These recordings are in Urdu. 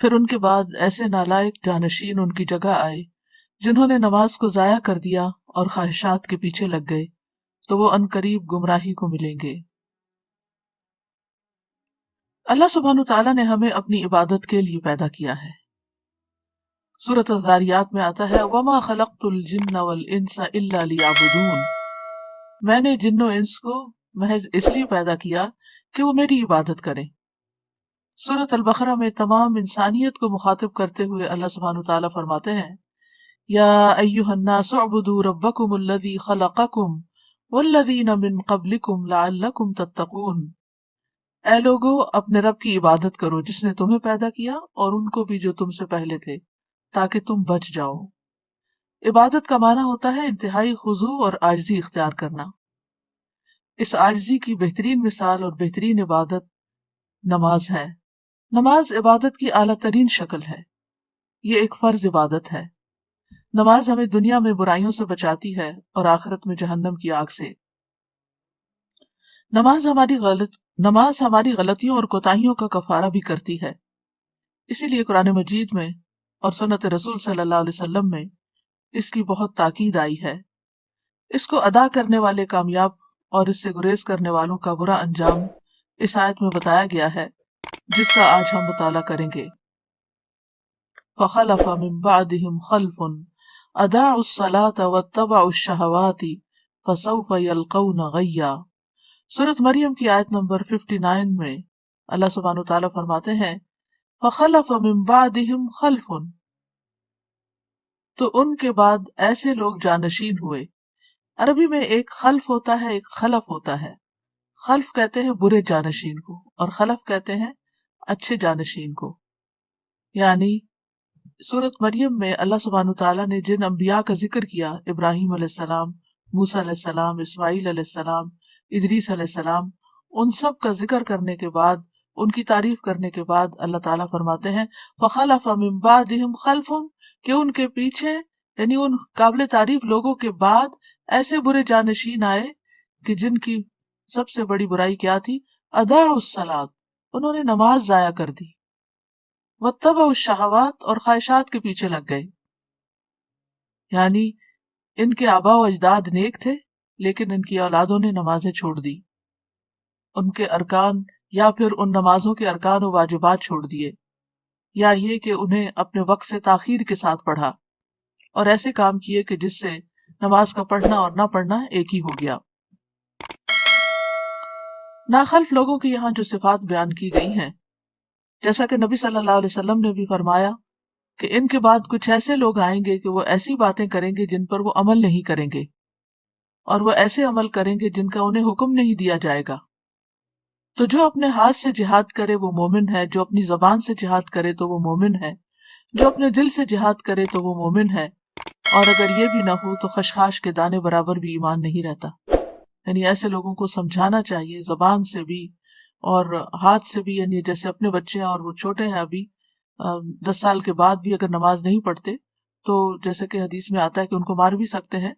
پھر ان کے بعد ایسے نالائق جانشین ان کی جگہ آئے جنہوں نے نماز کو ضائع کر دیا اور خواہشات کے پیچھے لگ گئے، تو وہ عنقریب گمراہی کو ملیں گے۔ اللہ سبحانہ وتعالیٰ نے ہمیں اپنی عبادت کے لیے پیدا کیا ہے۔ سورۃ الذاریات میں آتا ہے وَمَا خَلَقْتُ الْجِنَّ وَالْإِنسَ إِلَّا لِيَعْبُدُونَ، میں نے جن و انس کو محض اس لیے پیدا کیا کہ وہ میری عبادت کریں۔ سورۃ البقرہ میں تمام انسانیت کو مخاطب کرتے ہوئے اللہ سبحانہ وتعالیٰ فرماتے ہیں یا ایھا الناس اعبدوا ربکم الذی خلقکم والذین من قبلکم لعلکم تتقون، اے لوگو اپنے رب کی عبادت کرو جس نے تمہیں پیدا کیا اور ان کو بھی جو تم سے پہلے تھے، تاکہ تم بچ جاؤ۔ عبادت کا معنی ہوتا ہے انتہائی خضوع اور عاجزی اختیار کرنا۔ اس عاجزی کی بہترین مثال اور بہترین عبادت نماز ہے۔ نماز عبادت کی اعلیٰ ترین شکل ہے، یہ ایک فرض عبادت ہے۔ نماز ہمیں دنیا میں برائیوں سے بچاتی ہے اور آخرت میں جہنم کی آگ سے۔ نماز ہماری غلطیوں اور کوتاہیوں کا کفارہ بھی کرتی ہے، اسی لیے قرآن مجید میں اور سنت رسول صلی اللہ علیہ وسلم میں اس کی بہت تاکید آئی ہے۔ اس کو ادا کرنے والے کامیاب اور اس سے گریز کرنے والوں کا برا انجام اس آیت میں بتایا گیا ہے، جس کا آج ہم مطالعہ کریں گے۔ فَخَلَفَ مِن بَعْدِهِمْ خَلْفٌ أَضَاعُوا الصَّلَاةَ وَاتَّبَعُوا الشَّهَوَاتِ فَسَوْفَ يَلْقَوْنَ غَيًّا۔ سورۃ مریم کی آیت نمبر 59 میں اللہ سبحانہ وتعالیٰ فرماتے ہیں فَخَلَفَ مِن بَعْدِهِمْ خَلْفٌ، تو ان کے بعد ایسے لوگ جانشین ہوئے۔ عربی میں ایک خلف ہوتا ہے، ایک خلف ہوتا ہے۔ خلف کہتے ہیں برے جانشین کو اور خلف کہتے ہیں اچھے جانشین کو۔ یعنی سورۃ مریم میں اللہ سبحانہ وتعالیٰ نے جن انبیاء کا ذکر کیا، ابراہیم علیہ السلام، موسیٰ علیہ السلام، اسماعیل علیہ السلام، ادریس علیہ السلام، ان سب کا ذکر کرنے کے بعد، ان کی تعریف کرنے کے بعد اللہ تعالیٰ فرماتے ہیں فَخَلَفَ مِن بَعْدِهِمْ خَلْفٌ، کہ ان کے پیچھے یعنی ان قابل تعریف لوگوں کے بعد ایسے برے جانشین آئے کہ جن کی سب سے بڑی برائی کیا تھی؟ اضاعوا الصلاۃ، انہوں نے نماز ضائع کر دی، واتبعوا الشہوات، اور خواہشات کے پیچھے لگ گئے۔ یعنی ان کے آباء و اجداد نیک تھے لیکن ان کی اولادوں نے نمازیں چھوڑ دی، ان کے ارکان یا پھر ان نمازوں کے ارکان و واجبات چھوڑ دیے، یا یہ کہ انہیں اپنے وقت سے تاخیر کے ساتھ پڑھا اور ایسے کام کیے کہ جس سے نماز کا پڑھنا اور نہ پڑھنا ایک ہی ہو گیا۔ ناخلف لوگوں کی یہاں جو صفات بیان کی گئی ہیں، جیسا کہ نبی صلی اللہ علیہ وسلم نے بھی فرمایا کہ ان کے بعد کچھ ایسے لوگ آئیں گے کہ وہ ایسی باتیں کریں گے جن پر وہ عمل نہیں کریں گے، اور وہ ایسے عمل کریں گے جن کا انہیں حکم نہیں دیا جائے گا۔ تو جو اپنے ہاتھ سے جہاد کرے وہ مومن ہے، جو اپنی زبان سے جہاد کرے تو وہ مومن ہے، جو اپنے دل سے جہاد کرے تو وہ مومن ہے، اور اگر یہ بھی نہ ہو تو خشخاش کے دانے برابر بھی ایمان نہیں رہتا۔ یعنی ایسے لوگوں کو سمجھانا چاہیے زبان سے بھی اور ہاتھ سے بھی، یعنی جیسے اپنے بچے ہیں اور وہ چھوٹے ہیں ابھی 10 سال کے بعد بھی اگر نماز نہیں پڑھتے تو جیسے کہ حدیث میں آتا ہے کہ ان کو مار بھی سکتے ہیں،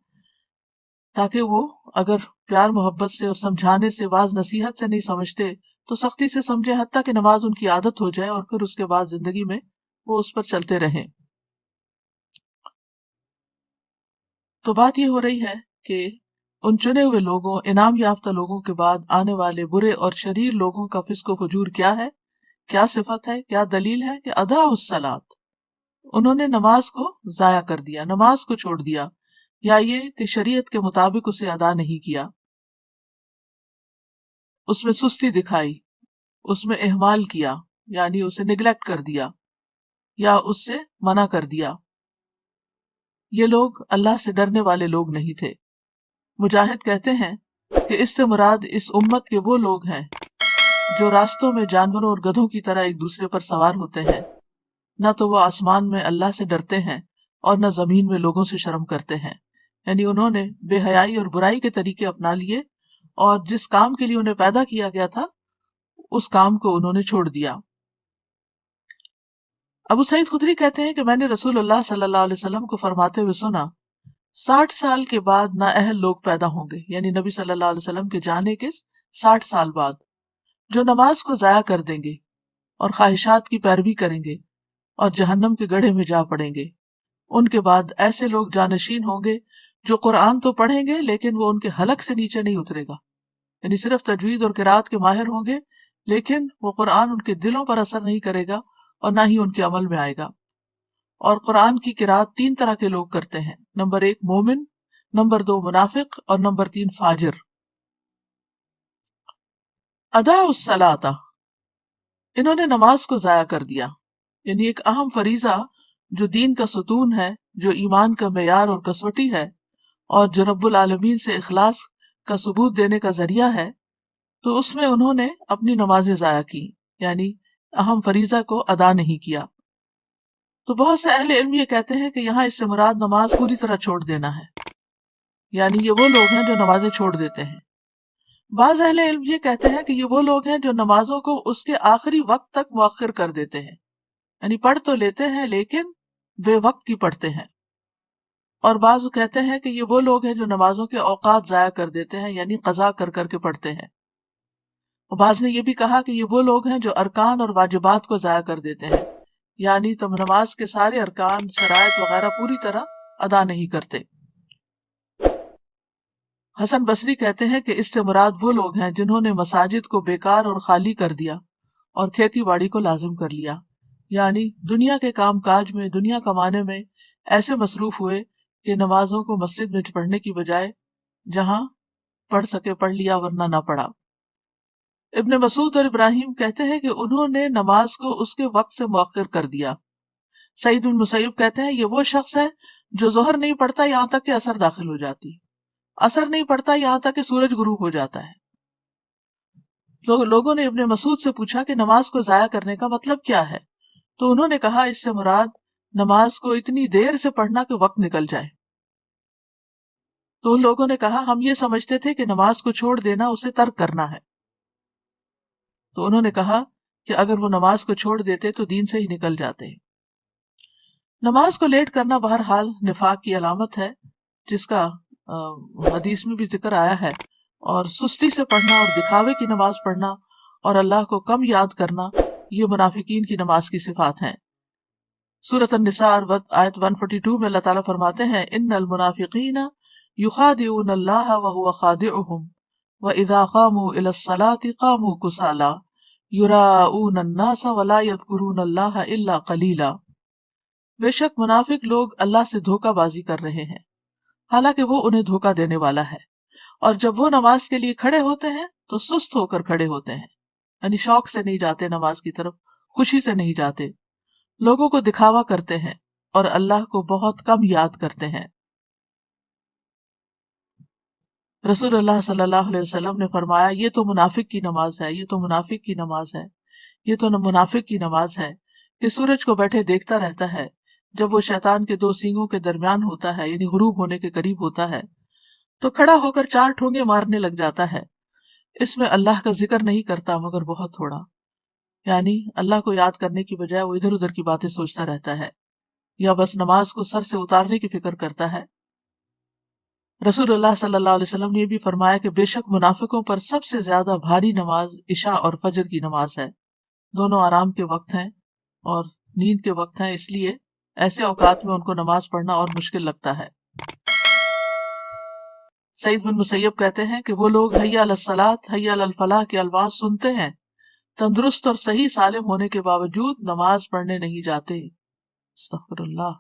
تاکہ وہ اگر پیار محبت سے اور سمجھانے سے، واعظ نصیحت سے نہیں سمجھتے تو سختی سے سمجھے، حتیٰ کہ نماز ان کی عادت ہو جائے اور پھر اس کے بعد زندگی میں وہ اس پر چلتے رہیں۔ تو بات یہ ہو رہی ہے کہ ان چنے ہوئے لوگوں، انعام یافتہ لوگوں کے بعد آنے والے برے اور شریر لوگوں کا فسق و فجور کیا ہے، کیا صفت ہے، کیا دلیل ہے؟ کہ اضاعوا الصلاۃ، انہوں نے نماز کو ضائع کر دیا، نماز کو چھوڑ دیا، یا یہ کہ شریعت کے مطابق اسے ادا نہیں کیا، اس میں سستی دکھائی، اس میں اہمال کیا، یعنی اسے نگلیکٹ کر دیا یا اس سے منع کر دیا۔ یہ لوگ اللہ سے ڈرنے والے لوگ نہیں تھے۔ مجاہد کہتے ہیں کہ اس سے مراد اس امت کے وہ لوگ ہیں جو راستوں میں جانوروں اور گدھوں کی طرح ایک دوسرے پر سوار ہوتے ہیں، نہ تو وہ آسمان میں اللہ سے ڈرتے ہیں اور نہ زمین میں لوگوں سے شرم کرتے ہیں۔ یعنی انہوں نے بے حیائی اور برائی کے طریقے اپنا لیے اور جس کام کے لیے انہیں پیدا کیا گیا تھا اس کام کو انہوں نے چھوڑ دیا۔ ابو سعید خدری کہتے ہیں کہ میں نے رسول اللہ صلی اللہ علیہ وسلم کو فرماتے ہوئے سنا 60 سال کے بعد نااہل لوگ پیدا ہوں گے، یعنی نبی صلی اللہ علیہ وسلم کے جانے کے 60 سال بعد، جو نماز کو ضائع کر دیں گے اور خواہشات کی پیروی کریں گے، اور جہنم کے گڑھے میں جا پڑیں گے۔ ان کے بعد ایسے لوگ جانشین ہوں گے جو قرآن تو پڑھیں گے لیکن وہ ان کے حلق سے نیچے نہیں اترے گا، یعنی صرف تجوید اور قرات کے ماہر ہوں گے لیکن وہ قرآن ان کے دلوں پر اثر نہیں کرے گا اور نہ ہی ان کے عمل میں آئے گا۔ اور قرآن کی قرات تین طرح کے لوگ کرتے ہیں، نمبر 1 مومن، نمبر 2 منافق، اور نمبر 3 فاجر۔ ادا الصلاۃ، انہوں نے نماز کو ضائع کر دیا، یعنی ایک اہم فریضہ جو دین کا ستون ہے، جو ایمان کا معیار اور کسوٹی ہے، اور جو رب العالمین سے اخلاص کا ثبوت دینے کا ذریعہ ہے، تو اس میں انہوں نے اپنی نمازیں ضائع کی، یعنی اہم فریضہ کو ادا نہیں کیا۔ تو بہت سے اہل علم یہ کہتے ہیں کہ یہاں اس سے مراد نماز پوری طرح چھوڑ دینا ہے، یعنی یہ وہ لوگ ہیں جو نمازیں چھوڑ دیتے ہیں۔ بعض اہل علم یہ کہتے ہیں کہ یہ وہ لوگ ہیں جو نمازوں کو اس کے آخری وقت تک مؤخر کر دیتے ہیں، یعنی پڑھ تو لیتے ہیں لیکن بے وقت کی پڑھتے ہیں۔ اور بعض کہتے ہیں کہ یہ وہ لوگ ہیں جو نمازوں کے اوقات ضائع کر دیتے ہیں، یعنی قضا کر کر کے پڑھتے ہیں۔ اور بعض نے یہ بھی کہا کہ یہ وہ لوگ ہیں جو ارکان اور واجبات کو ضائع کر دیتے ہیں، یعنی تم نماز کے سارے ارکان، شرائط وغیرہ پوری طرح ادا نہیں کرتے۔ حسن بصری کہتے ہیں کہ اس سے مراد وہ لوگ ہیں جنہوں نے مساجد کو بیکار اور خالی کر دیا اور کھیتی باڑی کو لازم کر لیا، یعنی دنیا کے کام کاج میں، دنیا کمانے میں ایسے مصروف ہوئے کہ نمازوں کو مسجد میں پڑھنے کی بجائے جہاں پڑھ سکے پڑھ لیا ورنہ نہ پڑھا۔ ابن مسعود اور ابراہیم کہتے ہیں کہ انہوں نے نماز کو اس کے وقت سے مؤخر کر دیا۔ سعید بن مسیب کہتے ہیں یہ وہ شخص ہے جو ظہر نہیں پڑھتا یہاں تک کہ عصر داخل ہو جاتی، عصر نہیں پڑھتا یہاں تک کہ سورج غروب ہو جاتا ہے۔ لوگوں نے ابن مسعود سے پوچھا کہ نماز کو ضائع کرنے کا مطلب کیا ہے، تو انہوں نے کہا اس سے مراد نماز کو اتنی دیر سے پڑھنا کہ وقت نکل جائے۔ تو ان لوگوں نے کہا ہم یہ سمجھتے تھے کہ نماز کو چھوڑ دینا اسے ترک کرنا ہے۔ تو انہوں نے کہا کہ اگر وہ نماز کو چھوڑ دیتے تو دین سے ہی نکل جاتے۔ نماز کو لیٹ کرنا بہرحال نفاق کی علامت ہے، جس کا حدیث میں بھی ذکر آیا ہے، اور سستی سے پڑھنا اور دکھاوے کی نماز پڑھنا اور اللہ کو کم یاد کرنا، یہ منافقین کی نماز کی صفات ہیں۔ سورۃ النساء آیت 142 میں اللہ تعالیٰ فرماتے ہیں ان المنافقین یخادعون اللہ وهو خادعهم وَإِذَا قَامُوا إِلَى الصَّلَاةِ قَامُوا كُسَالَىٰ يُرَاءُونَ النَّاسَ وَلَا يَذْكُرُونَ اللَّهَ إِلَّا قَلِيلًا، بے شک منافق لوگ اللہ سے دھوکہ بازی کر رہے ہیں حالانکہ وہ انہیں دھوکہ دینے والا ہے، اور جب وہ نماز کے لیے کھڑے ہوتے ہیں تو سست ہو کر کھڑے ہوتے ہیں، یعنی شوق سے نہیں جاتے نماز کی طرف، خوشی سے نہیں جاتے، لوگوں کو دکھاوا کرتے ہیں اور اللہ کو بہت کم یاد کرتے ہیں۔ رسول اللہ صلی اللہ علیہ وسلم نے فرمایا یہ تو منافق کی نماز ہے، یہ تو منافق کی نماز ہے، یہ تو منافق کی نماز ہے کہ سورج کو بیٹھے دیکھتا رہتا ہے، جب وہ شیطان کے دو سینگوں کے درمیان ہوتا ہے، یعنی غروب ہونے کے قریب ہوتا ہے، تو کھڑا ہو کر 4 ٹھونگے مارنے لگ جاتا ہے، اس میں اللہ کا ذکر نہیں کرتا مگر بہت تھوڑا، یعنی اللہ کو یاد کرنے کی بجائے وہ ادھر ادھر کی باتیں سوچتا رہتا ہے، یا بس نماز کو سر سے اتارنے کی فکر کرتا ہے۔ رسول اللہ صلی اللہ علیہ وسلم نے یہ بھی فرمایا کہ بے شک منافقوں پر سب سے زیادہ بھاری نماز عشاء اور فجر کی نماز ہے، دونوں آرام کے وقت ہیں اور نیند کے وقت ہیں، اس لیے ایسے اوقات میں ان کو نماز پڑھنا اور مشکل لگتا ہے۔ سعید بن مسیب کہتے ہیں کہ وہ لوگ حی علی الصلاۃ حی علی الفلاح کے الفاظ سنتے ہیں، تندرست اور صحیح سالم ہونے کے باوجود نماز پڑھنے نہیں جاتے۔ استغفر اللہ،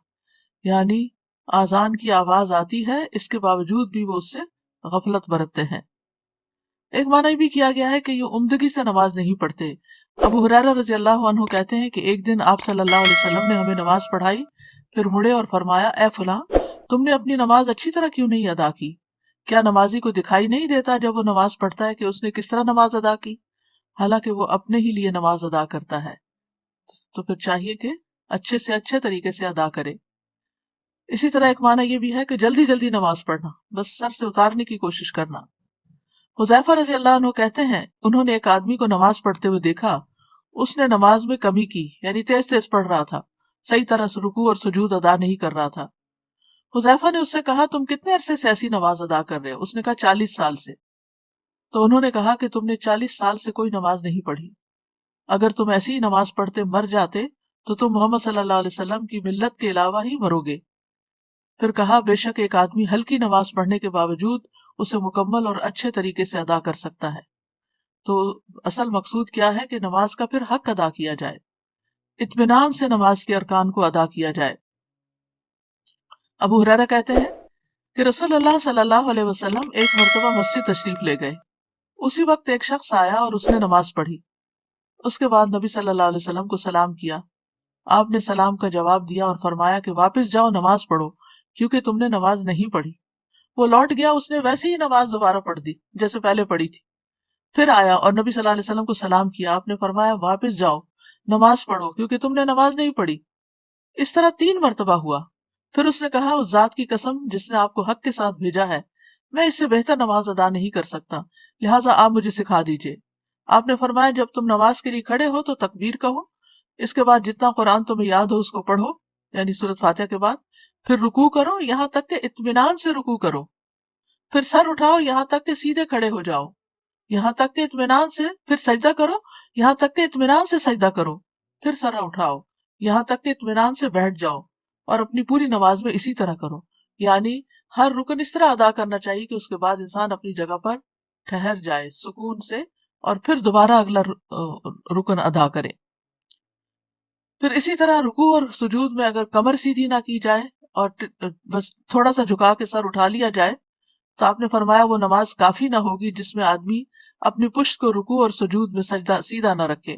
یعنی آذان کی آواز آتی ہے اس کے باوجود بھی وہ اس سے غفلت برتتے ہیں۔ ایک معنی بھی کیا گیا ہے کہ یہ عمدگی سے نماز نہیں پڑھتے۔ ابو ہریرہ رضی اللہ عنہ کہتے ہیں کہ ایک دن آپ صلی اللہ علیہ وسلم نے ہمیں نماز پڑھائی، پھر مڑے اور فرمایا اے فلاں، تم نے اپنی نماز اچھی طرح کیوں نہیں ادا کی؟ کیا نمازی کو دکھائی نہیں دیتا جب وہ نماز پڑھتا ہے کہ اس نے کس طرح نماز ادا کی؟ حالانکہ وہ اپنے ہی لیے نماز ادا کرتا ہے، تو پھر چاہیے کہ اچھے سے اچھے طریقے سے ادا کرے۔ اسی طرح ایک معنی یہ بھی ہے کہ جلدی جلدی نماز پڑھنا، بس سر سے اتارنے کی کوشش کرنا۔ حذیفہ رضی اللہ عنہ کہتے ہیں انہوں نے ایک آدمی کو نماز پڑھتے ہوئے دیکھا، اس نے نماز میں کمی کی، یعنی تیز تیز پڑھ رہا تھا، صحیح طرح سے رکوع اور سجود ادا نہیں کر رہا تھا۔ حذیفہ نے اس سے کہا تم کتنے عرصے سے ایسی نماز ادا کر رہے ہو؟ اس نے کہا 40 سال سے۔ تو انہوں نے کہا کہ تم نے 40 سال سے کوئی نماز نہیں پڑھی، اگر تم ایسی ہی نماز پڑھتے مر جاتے تو تم محمد صلی اللہ علیہ وسلم کی ملت کے علاوہ ہی مرو گے۔ پھر کہا بے شک ایک آدمی ہلکی نماز پڑھنے کے باوجود اسے مکمل اور اچھے طریقے سے ادا کر سکتا ہے۔ تو اصل مقصود کیا ہے کہ نماز کا پھر حق ادا کیا جائے، اطمینان سے نماز کے ارکان کو ادا کیا جائے۔ ابو ہریرہ کہتے ہیں کہ رسول اللہ صلی اللہ علیہ وسلم ایک مرتبہ مسجد تشریف لے گئے۔ اسی وقت ایک شخص آیا اور اس نے نماز پڑھی۔ اس کے بعد نبی صلی اللہ علیہ وسلم کو سلام کیا۔ آپ نے سلام کا جواب دیا اور فرمایا کہ واپس جاؤ، نماز پڑھو، کیونکہ تم نے نماز نہیں پڑھی۔ وہ لوٹ گیا، اس نے ویسے ہی نماز دوبارہ پڑھ دی جیسے پہلے پڑھی تھی۔ پھر آیا اور نبی صلی اللہ علیہ وسلم کو سلام کیا۔ آپ نے فرمایا واپس جاؤ، نماز پڑھو، کیونکہ تم نے نماز نہیں پڑھی۔ اس طرح 3 مرتبہ ہوا۔ پھر اس نے کہا اس ذات کی قسم جس نے آپ کو حق کے ساتھ بھیجا ہے، میں اس سے بہتر نماز ادا نہیں کر سکتا، لہٰذا آپ مجھے سکھا دیجئے۔ آپ نے فرمایا جب تم نماز کے لیے کھڑے ہو تو تکبیر کہو، اس کے بعد جتنا قرآن تمہیں یاد ہو اس کو پڑھو، یعنی سورۃ فاتحہ کے بعد، پھر رکوع کرو یہاں تک کہ اطمینان سے رکوع کرو، پھر سر اٹھاؤ یہاں تک کہ سیدھے کھڑے ہو جاؤ، یہاں تک کہ اطمینان سے، پھر سجدہ کرو یہاں تک کہ اطمینان سے سجدہ کرو، پھر سر اٹھاؤ یہاں تک کہ اطمینان سے بیٹھ جاؤ، اور اپنی پوری نماز میں اسی طرح کرو۔ یعنی ہر رکن اس طرح ادا کرنا چاہیے کہ اس کے بعد انسان اپنی جگہ پر ٹھہر جائے سکون سے، اور پھر دوبارہ اگلا رکن ادا کرے۔ پھر اسی طرح رکوع اور سجود میں اگر کمر سیدھی نہ کی جائے اور بس تھوڑا سا جھکا کے سر اٹھا لیا جائے تو آپ نے فرمایا وہ نماز کافی نہ ہوگی جس میں آدمی اپنی پشت کو رکوع اور سجود میں سجدہ سیدھا نہ رکھے۔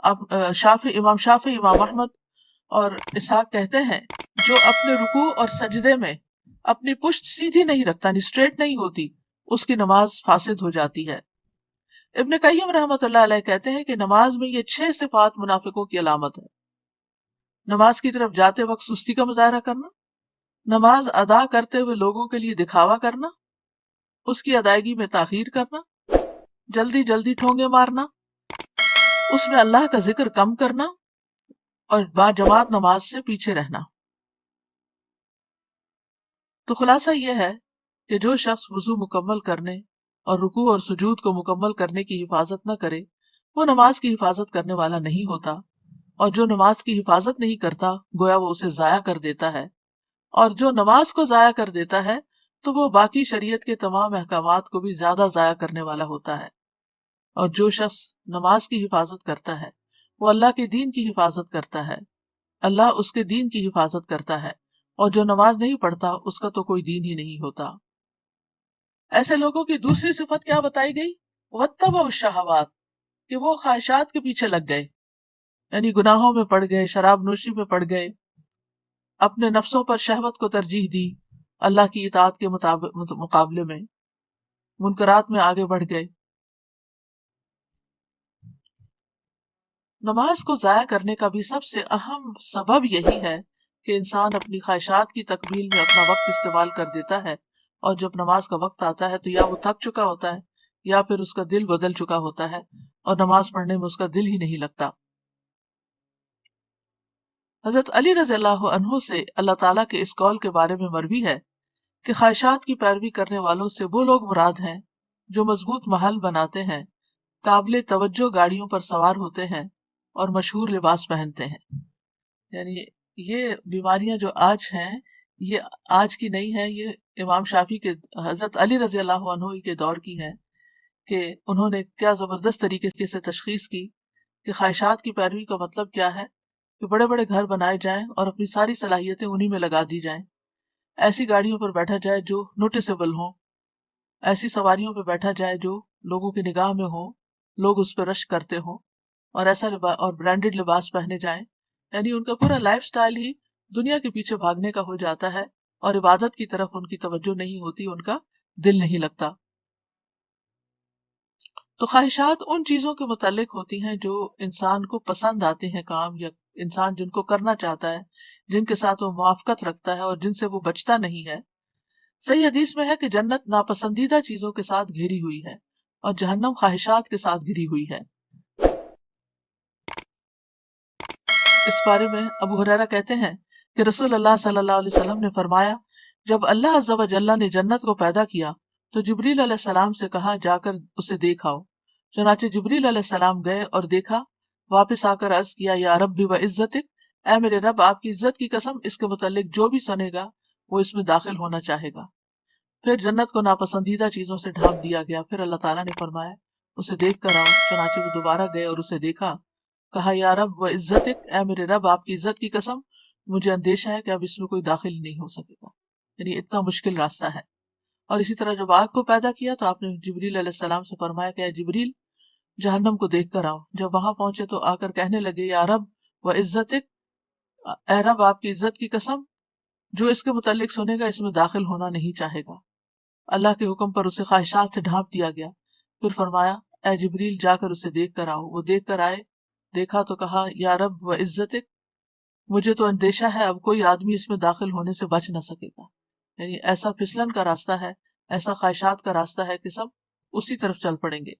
اب امام شافعی، امام احمد اور اسحاق کہتے ہیں جو اپنے رکوع اور سجدے میں اپنی پشت سیدھی نہیں رکھتا، یعنی اسٹریٹ نہیں ہوتی، اس کی نماز فاسد ہو جاتی ہے۔ ابن قیم رحمۃ اللہ علیہ کہتے ہیں کہ نماز میں یہ 6 صفات منافقوں کی علامت ہے۔ نماز کی طرف جاتے وقت سستی کا مظاہرہ کرنا، نماز ادا کرتے ہوئے لوگوں کے لیے دکھاوا کرنا، اس کی ادائیگی میں تاخیر کرنا، جلدی جلدی ٹھونگے مارنا، اس میں اللہ کا ذکر کم کرنا، اور باجماعت نماز سے پیچھے رہنا۔ تو خلاصہ یہ ہے کہ جو شخص وضو مکمل کرنے اور رکوع اور سجود کو مکمل کرنے کی حفاظت نہ کرے وہ نماز کی حفاظت کرنے والا نہیں ہوتا، اور جو نماز کی حفاظت نہیں کرتا گویا وہ اسے ضائع کر دیتا ہے، اور جو نماز کو ضائع کر دیتا ہے تو وہ باقی شریعت کے تمام احکامات کو بھی زیادہ ضائع کرنے والا ہوتا ہے۔ اور جو شخص نماز کی حفاظت کرتا ہے وہ اللہ کے دین کی حفاظت کرتا ہے، اللہ اس کے دین کی حفاظت کرتا ہے، اور جو نماز نہیں پڑھتا اس کا تو کوئی دین ہی نہیں ہوتا۔ ایسے لوگوں کی دوسری صفت کیا بتائی گئی؟ وَاتَّبَعُوا الشَّهَوَاتِ، کہ وہ خواہشات کے پیچھے لگ گئے، یعنی گناہوں میں پڑ گئے، شراب نوشی میں پڑ گئے، اپنے نفسوں پر شہوت کو ترجیح دی اللہ کی اطاعت کے مقابلے میں، منکرات میں آگے بڑھ گئے۔ نماز کو ضائع کرنے کا بھی سب سے اہم سبب یہی ہے کہ انسان اپنی خواہشات کی تکمیل میں اپنا وقت استعمال کر دیتا ہے، اور جب نماز کا وقت آتا ہے تو یا وہ تھک چکا ہوتا ہے یا پھر اس کا دل بدل چکا ہوتا ہے اور نماز پڑھنے میں اس کا دل ہی نہیں لگتا۔ حضرت علی رضی اللہ عنہ سے اللہ تعالیٰ کے اس قول کے بارے میں مروی ہے کہ خواہشات کی پیروی کرنے والوں سے وہ لوگ مراد ہیں جو مضبوط محل بناتے ہیں، قابل توجہ گاڑیوں پر سوار ہوتے ہیں اور مشہور لباس پہنتے ہیں۔ یعنی یہ بیماریاں جو آج ہیں یہ آج کی نہیں ہیں، یہ امام شافعی کے، حضرت علی رضی اللہ عنہ کے دور کی ہیں، کہ انہوں نے کیا زبردست طریقے سے تشخیص کی کہ خواہشات کی پیروی کا مطلب کیا ہے، کہ بڑے بڑے گھر بنائے جائیں اور اپنی ساری صلاحیتیں انہی میں لگا دی جائیں، ایسی گاڑیوں پر بیٹھا جائے جو نوٹسیبل ہوں، ایسی سواریوں پہ بیٹھا جائے جو لوگوں کی نگاہ میں ہوں، لوگ اس پہ رش کرتے ہوں، اور ایسا اور برانڈڈ لباس پہنے جائیں، یعنی ان کا پورا لائف سٹائل ہی دنیا کے پیچھے بھاگنے کا ہو جاتا ہے، اور عبادت کی طرف ان کی توجہ نہیں ہوتی، ان کا دل نہیں لگتا۔ تو خواہشات ان چیزوں کے متعلق ہوتی ہیں جو انسان کو پسند آتے ہیں کام، یا انسان جن کو کرنا چاہتا ہے، جن کے ساتھ وہ موافقت رکھتا ہے اور جن سے وہ بچتا نہیں ہے۔ صحیح حدیث میں ہے کہ جنت ناپسندیدہ چیزوں کے ساتھ گھری ہوئی ہے اور جہنم خواہشات کے ساتھ گھری ہوئی ہے۔ اس بارے میں ابو ہریرہ کہتے ہیں کہ رسول اللہ صلی اللہ علیہ وسلم نے فرمایا جب اللہ عز و جل نے جنت کو پیدا کیا تو جبریل علیہ السلام سے کہا جا کر اسے دیکھ آؤ۔ چنانچہ جبریل علیہ السلام گئے اور دیکھا واپس آکر عرض کیا یا ربی و عزتک، اے میرے رب آپ کی عزت کی قسم اس کے متعلق جو بھی سنے گا وہ اس میں داخل ہونا چاہے گا۔ پھر جنت کو ناپسندیدہ چیزوں سے ڈھانپ دیا گیا۔ پھر اللہ تعالیٰ نے فرمایا اسے دیکھ کر آؤ، چنانچہ وہ دوبارہ گئے اور اسے دیکھا۔ کہا یا رب و عزتک، اے میرے رب آپ کی عزت کی قسم مجھے اندیشہ ہے کہ اب اس میں کوئی داخل ہی نہیں ہو سکے گا، یعنی اتنا مشکل راستہ ہے۔ اور اسی طرح جب آگ کو پیدا کیا تو آپ نے جبریل علیہ السلام سے فرمایا کہ اے جبریل جہنم کو دیکھ کر آؤ۔ جب وہاں پہنچے تو آ کر کہنے لگے یا رب و عزتک، اے رب آپ کی عزت کی قسم جو اس کے متعلق سنے گا اس میں داخل ہونا نہیں چاہے گا۔ اللہ کے حکم پر اسے خواہشات سے ڈھانپ دیا گیا۔ پھر فرمایا اے جبریل جا کر اسے دیکھ کر آؤ۔ وہ دیکھ کر آئے، دیکھا تو کہا یا رب و عزتک مجھے تو اندیشہ ہے اب کوئی آدمی اس میں داخل ہونے سے بچ نہ سکے گا، یعنی ایسا پھسلن کا راستہ ہے، ایسا خواہشات کا راستہ ہے کہ سب اسی طرف چل پڑیں گے،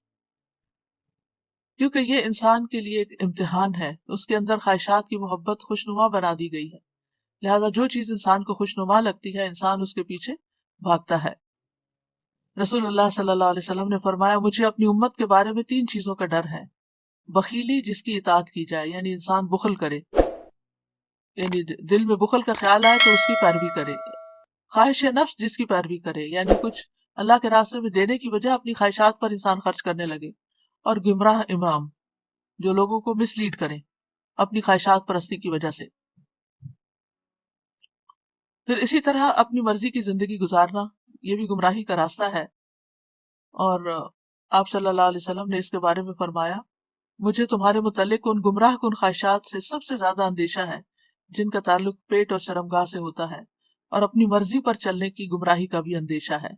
کیونکہ یہ انسان کے لیے ایک امتحان ہے۔ اس کے اندر خواہشات کی محبت خوشنما بنا دی گئی ہے، لہذا جو چیز انسان کو خوشنما لگتی ہے انسان اس کے پیچھے بھاگتا ہے۔ رسول اللہ صلی اللہ علیہ وسلم نے فرمایا مجھے اپنی امت کے بارے میں 3 چیزوں کا ڈر ہے۔ بخیلی جس کی اطاعت کی جائے، یعنی انسان بخل کرے، یعنی دل میں بخل کا خیال آئے تو اس کی پیروی کرے۔ خواہش نفس جس کی پیروی کرے، یعنی کچھ اللہ کے راستے میں دینے کی بجائے اپنی خواہشات پر انسان خرچ کرنے لگے۔ اور گمراہ امام جو لوگوں کو مس لیڈ کریں اپنی خواہشات پرستی کی وجہ سے۔ پھر اسی طرح اپنی مرضی کی زندگی گزارنا، یہ بھی گمراہی کا راستہ ہے۔ اور آپ صلی اللہ علیہ وسلم نے اس کے بارے میں فرمایا مجھے تمہارے متعلق ان گمراہ کن خواہشات سے سب سے زیادہ اندیشہ ہے جن کا تعلق پیٹ اور شرمگاہ سے ہوتا ہے، اور اپنی مرضی پر چلنے کی گمراہی کا بھی اندیشہ ہے۔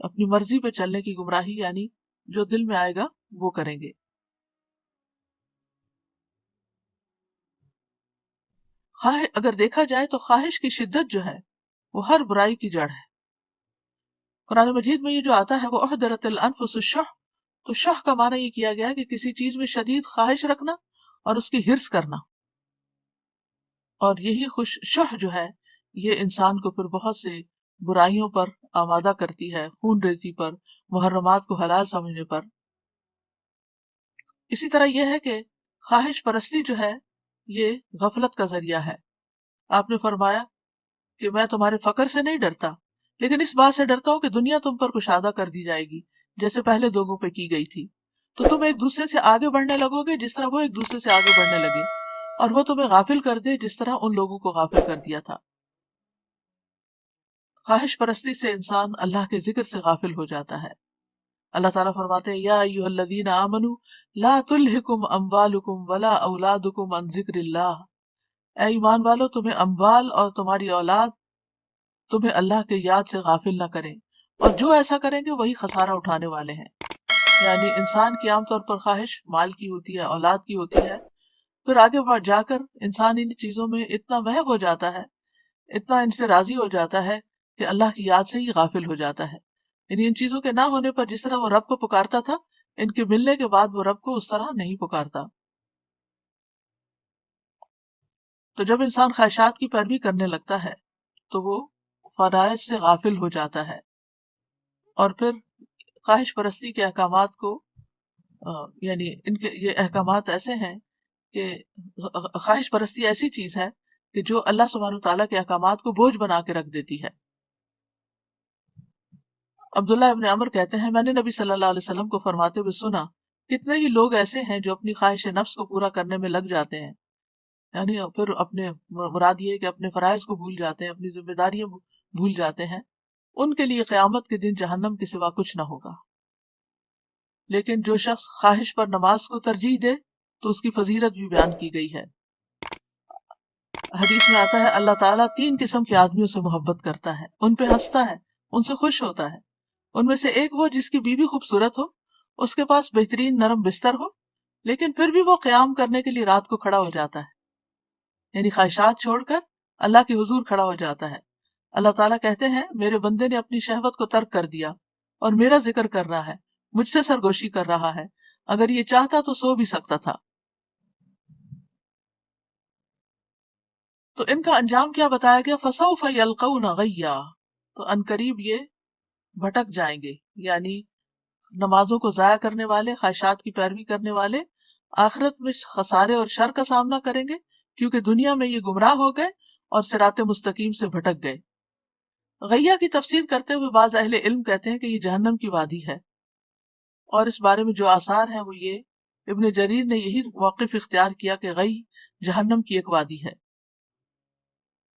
اپنی مرضی پہ چلنے کی گمراہی یعنی جو دل میں آئے گا وہ کریں گے۔ اگر دیکھا جائے تو خواہش کی شدت جو ہے وہ ہر برائی کی جڑ ہے۔ قرآن مجید میں یہ جو آتا ہے وہ احضرت الانفس الشح، تو شح کا معنی یہ کیا گیا کہ کسی چیز میں شدید خواہش رکھنا اور اس کی حرص کرنا، اور یہی شح جو ہے یہ انسان کو پھر بہت سے برائیوں پر آمادہ کرتی ہے، خون ریزی پر، محرمات کو حلال سمجھنے پر۔ اسی طرح یہ ہے کہ خواہش پرستی جو ہے یہ غفلت کا ذریعہ ہے۔ آپ نے فرمایا کہ میں تمہارے فقر سے نہیں ڈرتا، لیکن اس بات سے ڈرتا ہوں کہ دنیا تم پر کشادہ کر دی جائے گی جیسے پہلے لوگوں پہ کی گئی تھی، تو تم ایک دوسرے سے آگے بڑھنے لگو گے جس طرح وہ ایک دوسرے سے آگے بڑھنے لگے، اور وہ تمہیں غافل کر دے جس طرح ان لوگوں کو غافل کر دیا تھا۔ خواہش پرستی سے انسان اللہ کے ذکر سے غافل ہو جاتا ہے۔ اللہ تعالیٰ فرماتے ہیں یا ایھا الذین آمنوا لا تلہکم اموالکم ولا اولادکم عن ذکر اللہ، اے ایمان والو تمہیں اموال اور تمہاری اولاد تمہیں اللہ کے یاد سے غافل نہ کریں، اور جو ایسا کریں گے وہی خسارہ اٹھانے والے ہیں۔ یعنی انسان کی عام طور پر خواہش مال کی ہوتی ہے، اولاد کی ہوتی ہے، پھر آگے بڑھ جا کر انسان ان چیزوں میں اتنا محو ہو جاتا ہے، اتنا ان سے راضی ہو جاتا ہے کہ اللہ کی یاد سے ہی غافل ہو جاتا ہے۔ یعنی ان چیزوں کے نہ ہونے پر جس طرح وہ رب کو پکارتا تھا، ان کے ملنے کے بعد وہ رب کو اس طرح نہیں پکارتا۔ تو جب انسان خواہشات کی پیروی کرنے لگتا ہے تو وہ فرائض سے غافل ہو جاتا ہے، اور پھر خواہش پرستی کے احکامات کو یعنی ان کے یہ احکامات ایسے ہیں کہ خواہش پرستی ایسی چیز ہے کہ جو اللہ سبحانہ وتعالیٰ کے احکامات کو بوجھ بنا کے رکھ دیتی ہے۔ عبداللہ ابن عمر کہتے ہیں میں نے نبی صلی اللہ علیہ وسلم کو فرماتے ہوئے سنا کتنے ہی لوگ ایسے ہیں جو اپنی خواہش نفس کو پورا کرنے میں لگ جاتے ہیں، یعنی پھر اپنے مراد یہ کہ اپنے فرائض کو بھول جاتے ہیں، اپنی ذمہ داریاں بھول جاتے ہیں، ان کے لیے قیامت کے دن جہنم کے سوا کچھ نہ ہوگا۔ لیکن جو شخص خواہش پر نماز کو ترجیح دے تو اس کی فضیلت بھی بیان کی گئی ہے۔ حدیث میں آتا ہے اللہ تعالیٰ 3 قسم کے آدمیوں سے محبت کرتا ہے، ان پہ ہنستا ہے، ان سے خوش ہوتا ہے۔ ان میں سے ایک وہ جس کی بیوی خوبصورت ہو، اس کے پاس بہترین نرم بستر ہو، لیکن پھر بھی وہ قیام کرنے کے لیے رات کو کھڑا ہو جاتا ہے، یعنی خواہشات چھوڑ کر اللہ کے حضور کھڑا ہو جاتا ہے۔ اللہ تعالیٰ کہتے ہیں میرے بندے نے اپنی شہوت کو ترک کر دیا اور میرا ذکر کر رہا ہے، مجھ سے سرگوشی کر رہا ہے، اگر یہ چاہتا تو سو بھی سکتا تھا۔ تو ان کا انجام کیا بتایا گیا؟ فسوف یلقون غیا، تو عنقریب یہ بھٹک جائیں گے، یعنی نمازوں کو ضائع کرنے والے، خواہشات کی پیروی کرنے والے آخرت میں خسارے اور شر کا سامنا کریں گے، کیونکہ دنیا میں یہ گمراہ ہو گئے اور صراط مستقیم سے بھٹک گئے۔ غیہ کی تفسیر کرتے ہوئے بعض اہل علم کہتے ہیں کہ یہ جہنم کی وادی ہے، اور اس بارے میں جو آثار ہیں وہ یہ، ابن جریر نے یہی موقف اختیار کیا کہ غی جہنم کی ایک وادی ہے۔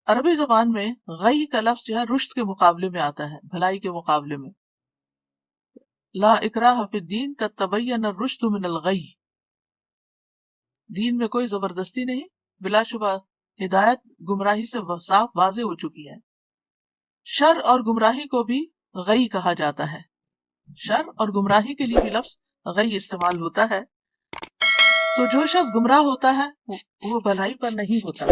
عربی زبان میں غی کا لفظ جو ہے رشد کے مقابلے میں آتا ہے، بھلائی کے مقابلے میں۔ لا اکراہ فی الدین قد تبین الرشد من الغی، دین میں کوئی زبردستی نہیں، بلا شبہ ہدایت گمراہی سے صاف واضح ہو چکی ہے۔ شر اور گمراہی کو بھی غی کہا جاتا ہے، شر اور گمراہی کے لیے بھی لفظ غی استعمال ہوتا ہے۔ تو جو شخص گمراہ ہوتا ہے وہ بھلائی پر نہیں ہوتا،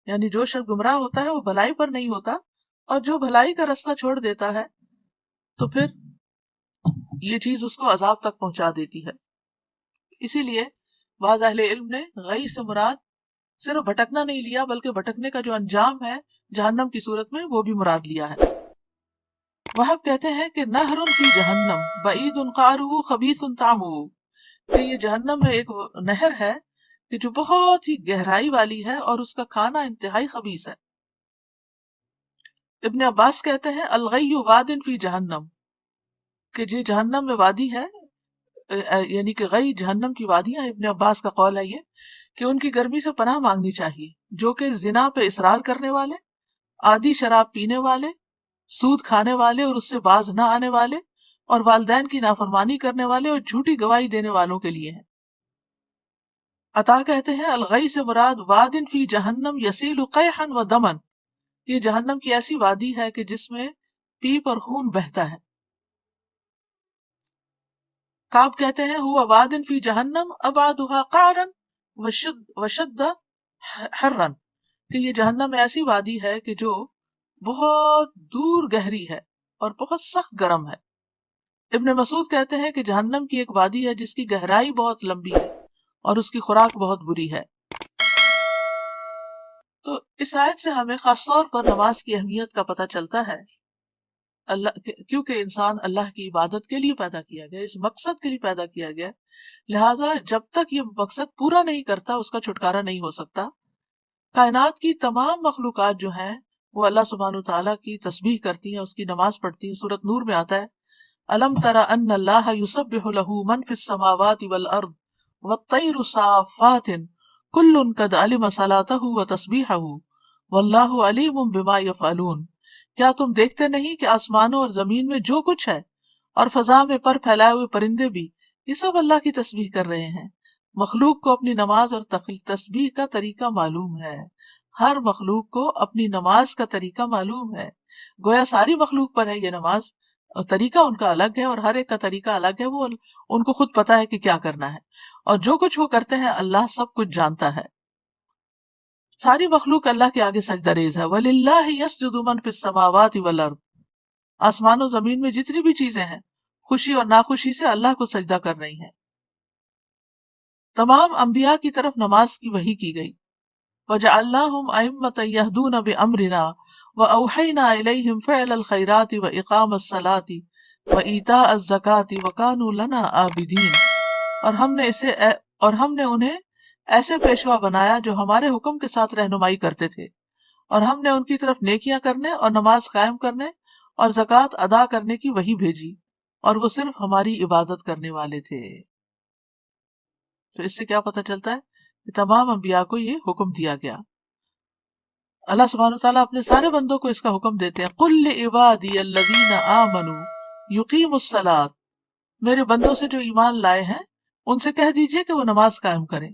یعنی جو شخص گمراہ ہوتا ہے وہ بھلائی پر نہیں ہوتا، اور جو بھلائی کا راستہ چھوڑ دیتا ہے تو پھر یہ چیز اس کو عذاب تک پہنچا دیتی ہے۔ اسی لیے بعض اہل علم نے غی سے مراد صرف بھٹکنا نہیں لیا، بلکہ بھٹکنے کا جو انجام ہے جہنم کی صورت میں وہ بھی مراد لیا ہے۔ وہب کہتے ہیں کہ نہر فی جہنم بعید قعرہ خبیث طعمہ، کہ یہ جہنم میں ایک نہر ہے کہ جو بہت ہی گہرائی والی ہے اور اس کا کھانا انتہائی خبیث ہے۔ ابن عباس کہتے ہیں الغی واد فی جہنم، کہ یہ جہنم میں وادی ہے، یعنی کہ غی جہنم کی وادیاں۔ ابن عباس کا قول ہے یہ کہ ان کی گرمی سے پناہ مانگنی چاہیے، جو کہ زنا پہ اصرار کرنے والے، آدھی شراب پینے والے، سود کھانے والے اور اس سے باز نہ آنے والے، اور والدین کی نافرمانی کرنے والے اور جھوٹی گواہی دینے والوں کے لیے ہے۔ عطا کہتے ہیں الغی سے مراد وادن فی جہنم یسیل قیحا و دمن، یہ جہنم کی ایسی وادی ہے کہ جس میں پیپ اور خون بہتا ہے۔ کعب کہتے ہیں ہوا وادن فی جہنم ابعدها قعرا وشد حرا، کہ یہ جہنم میں ایسی وادی ہے کہ جو بہت دور گہری ہے اور بہت سخت گرم ہے۔ ابن مسعود کہتے ہیں کہ جہنم کی ایک وادی ہے جس کی گہرائی بہت لمبی ہے اور اس کی خوراک بہت بری ہے۔ تو اس آیت سے ہمیں خاص طور پر نماز کی اہمیت کا پتہ چلتا ہے، اللہ کیونکہ انسان اللہ کی عبادت کے لیے پیدا کیا گیا، اس مقصد کے لیے پیدا کیا گیا، لہٰذا جب تک یہ مقصد پورا نہیں کرتا اس کا چھٹکارا نہیں ہو سکتا۔ کائنات کی تمام مخلوقات جو ہیں وہ اللہ سبحانہ تعالیٰ کی تسبیح کرتی ہیں، اس کی نماز پڑھتی ہیں۔ سورۃ نور میں آتا ہے الم تر ان اللہ یسبح له من فی السماوات والارض والطیر صافات کل قد علم صلاتہ وتسبیحہ واللہ علیم بما یفعلون، کیا تم دیکھتے نہیں کہ آسمانوں اور زمین میں جو کچھ ہے اور فضا میں پر پھیلائے ہوئے پرندے بھی، یہ سب اللہ کی تسبیح کر رہے ہیں۔ مخلوق کو اپنی نماز اور تسبیح کا طریقہ معلوم ہے، ہر مخلوق کو اپنی نماز کا طریقہ معلوم ہے۔ گویا ساری مخلوق پر ہے یہ نماز، اور طریقہ ان کا الگ ہے اور ہر ایک کا طریقہ الگ ہے، وہ ان کو خود پتا ہے کہ کیا کرنا ہے، اور جو کچھ وہ کرتے ہیں اللہ سب کچھ جانتا ہے۔ ساری مخلوق اللہ کے آگے سجدہ ریز ہے۔ وَلِلَّهِ يَسْجُدُ مَن فِي السَّمَاوَاتِ وَالْأَرْضِ، آسمان و زمین میں جتنی بھی چیزیں ہیں خوشی اور ناخوشی سے اللہ کو سجدہ کر رہی ہیں۔ تمام انبیاء کی طرف نماز کی وحی کی گئی۔ وَجَعَلْنَاهُمْ أَئِمَّةً يَهْدُونَ بِأَمْرِنَا وَأَوْحَيْنَا إِلَيْهِمْ فِعْلَ الْخَيْرَاتِ وَإِقَامَ الصَّلَاةِ وَإِيتَاءَ الزَّكَاةِ وَكَانُوا لَنَا عَابِدِينَ، اور ہم نے انہیں ایسے پیشوا بنایا جو ہمارے حکم کے ساتھ رہنمائی کرتے تھے، اور ہم نے ان کی طرف نیکیاں کرنے اور نماز قائم کرنے اور زکوٰۃ ادا کرنے کی وحی بھیجی، اور وہ صرف ہماری عبادت کرنے والے تھے۔ تو اس سے کیا پتہ چلتا ہے کہ تمام انبیاء کو یہ حکم دیا گیا۔ اللہ سبحانہ وتعالیٰ اپنے سارے بندوں کو اس کا حکم دیتے ہیں قُلْ لِعِبَادِيَ الَّذِينَ آمَنُوا يُقِيمُوا الصَّلَاةَ، میرے بندوں سے جو ایمان لائے ہیں ان سے کہہ دیجئے کہ وہ نماز قائم کریں،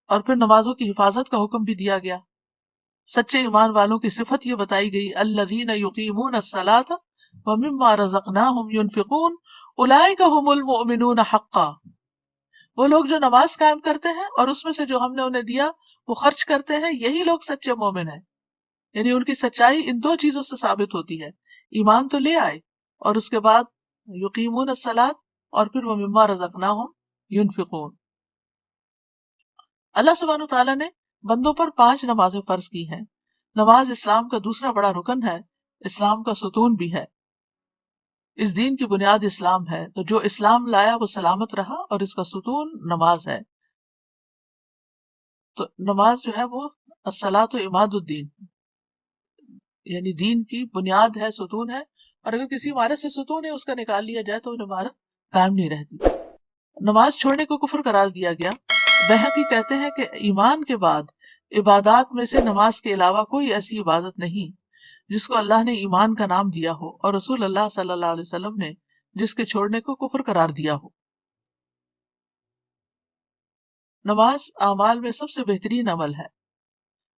اور پھر نمازوں کی حفاظت کا حکم بھی دیا گیا۔ سچے ایمان والوں کی صفت یہ بتائی گئی الذین یقیمون الصلاۃ ومما رزقناہم ينفقون اولئک هم المؤمنون حقا، وہ لوگ جو نماز قائم کرتے ہیں اور اس میں سے جو ہم نے انہیں دیا وہ خرچ کرتے ہیں، یہی لوگ سچے مومن ہیں۔ یعنی ان کی سچائی ان دو چیزوں سے ثابت ہوتی ہے، ایمان تو لے آئے اور اس کے بعد یقیمون الصلاۃ، اور پھر ومما رزقناہم ينفقون۔ اللہ سبحانہ تعالیٰ نے بندوں پر 5 نمازیں فرض کی ہیں۔ نماز اسلام کا دوسرا بڑا رکن ہے، اسلام کا ستون بھی ہے۔ اس دین کی بنیاد اسلام ہے، تو جو اسلام لایا وہ سلامت رہا، اور اس کا ستون نماز ہے۔ تو نماز جو ہے وہ الصلاۃ عماد الدین، یعنی دین کی بنیاد ہے، ستون ہے، اور اگر کسی عمارت سے ستون ہے اس کا نکال لیا جائے تو وہ عمارت قائم نہیں رہتی۔ نماز چھوڑنے کو کفر قرار دیا گیا۔ بہقی کہتے ہیں کہ ایمان کے بعد عبادات میں سے نماز کے علاوہ کوئی ایسی عبادت نہیں جس کو اللہ نے ایمان کا نام دیا ہو، اور رسول اللہ صلی اللہ علیہ وسلم نے جس کے چھوڑنے کو کفر قرار دیا ہو۔ نماز اعمال میں سب سے بہترین عمل ہے۔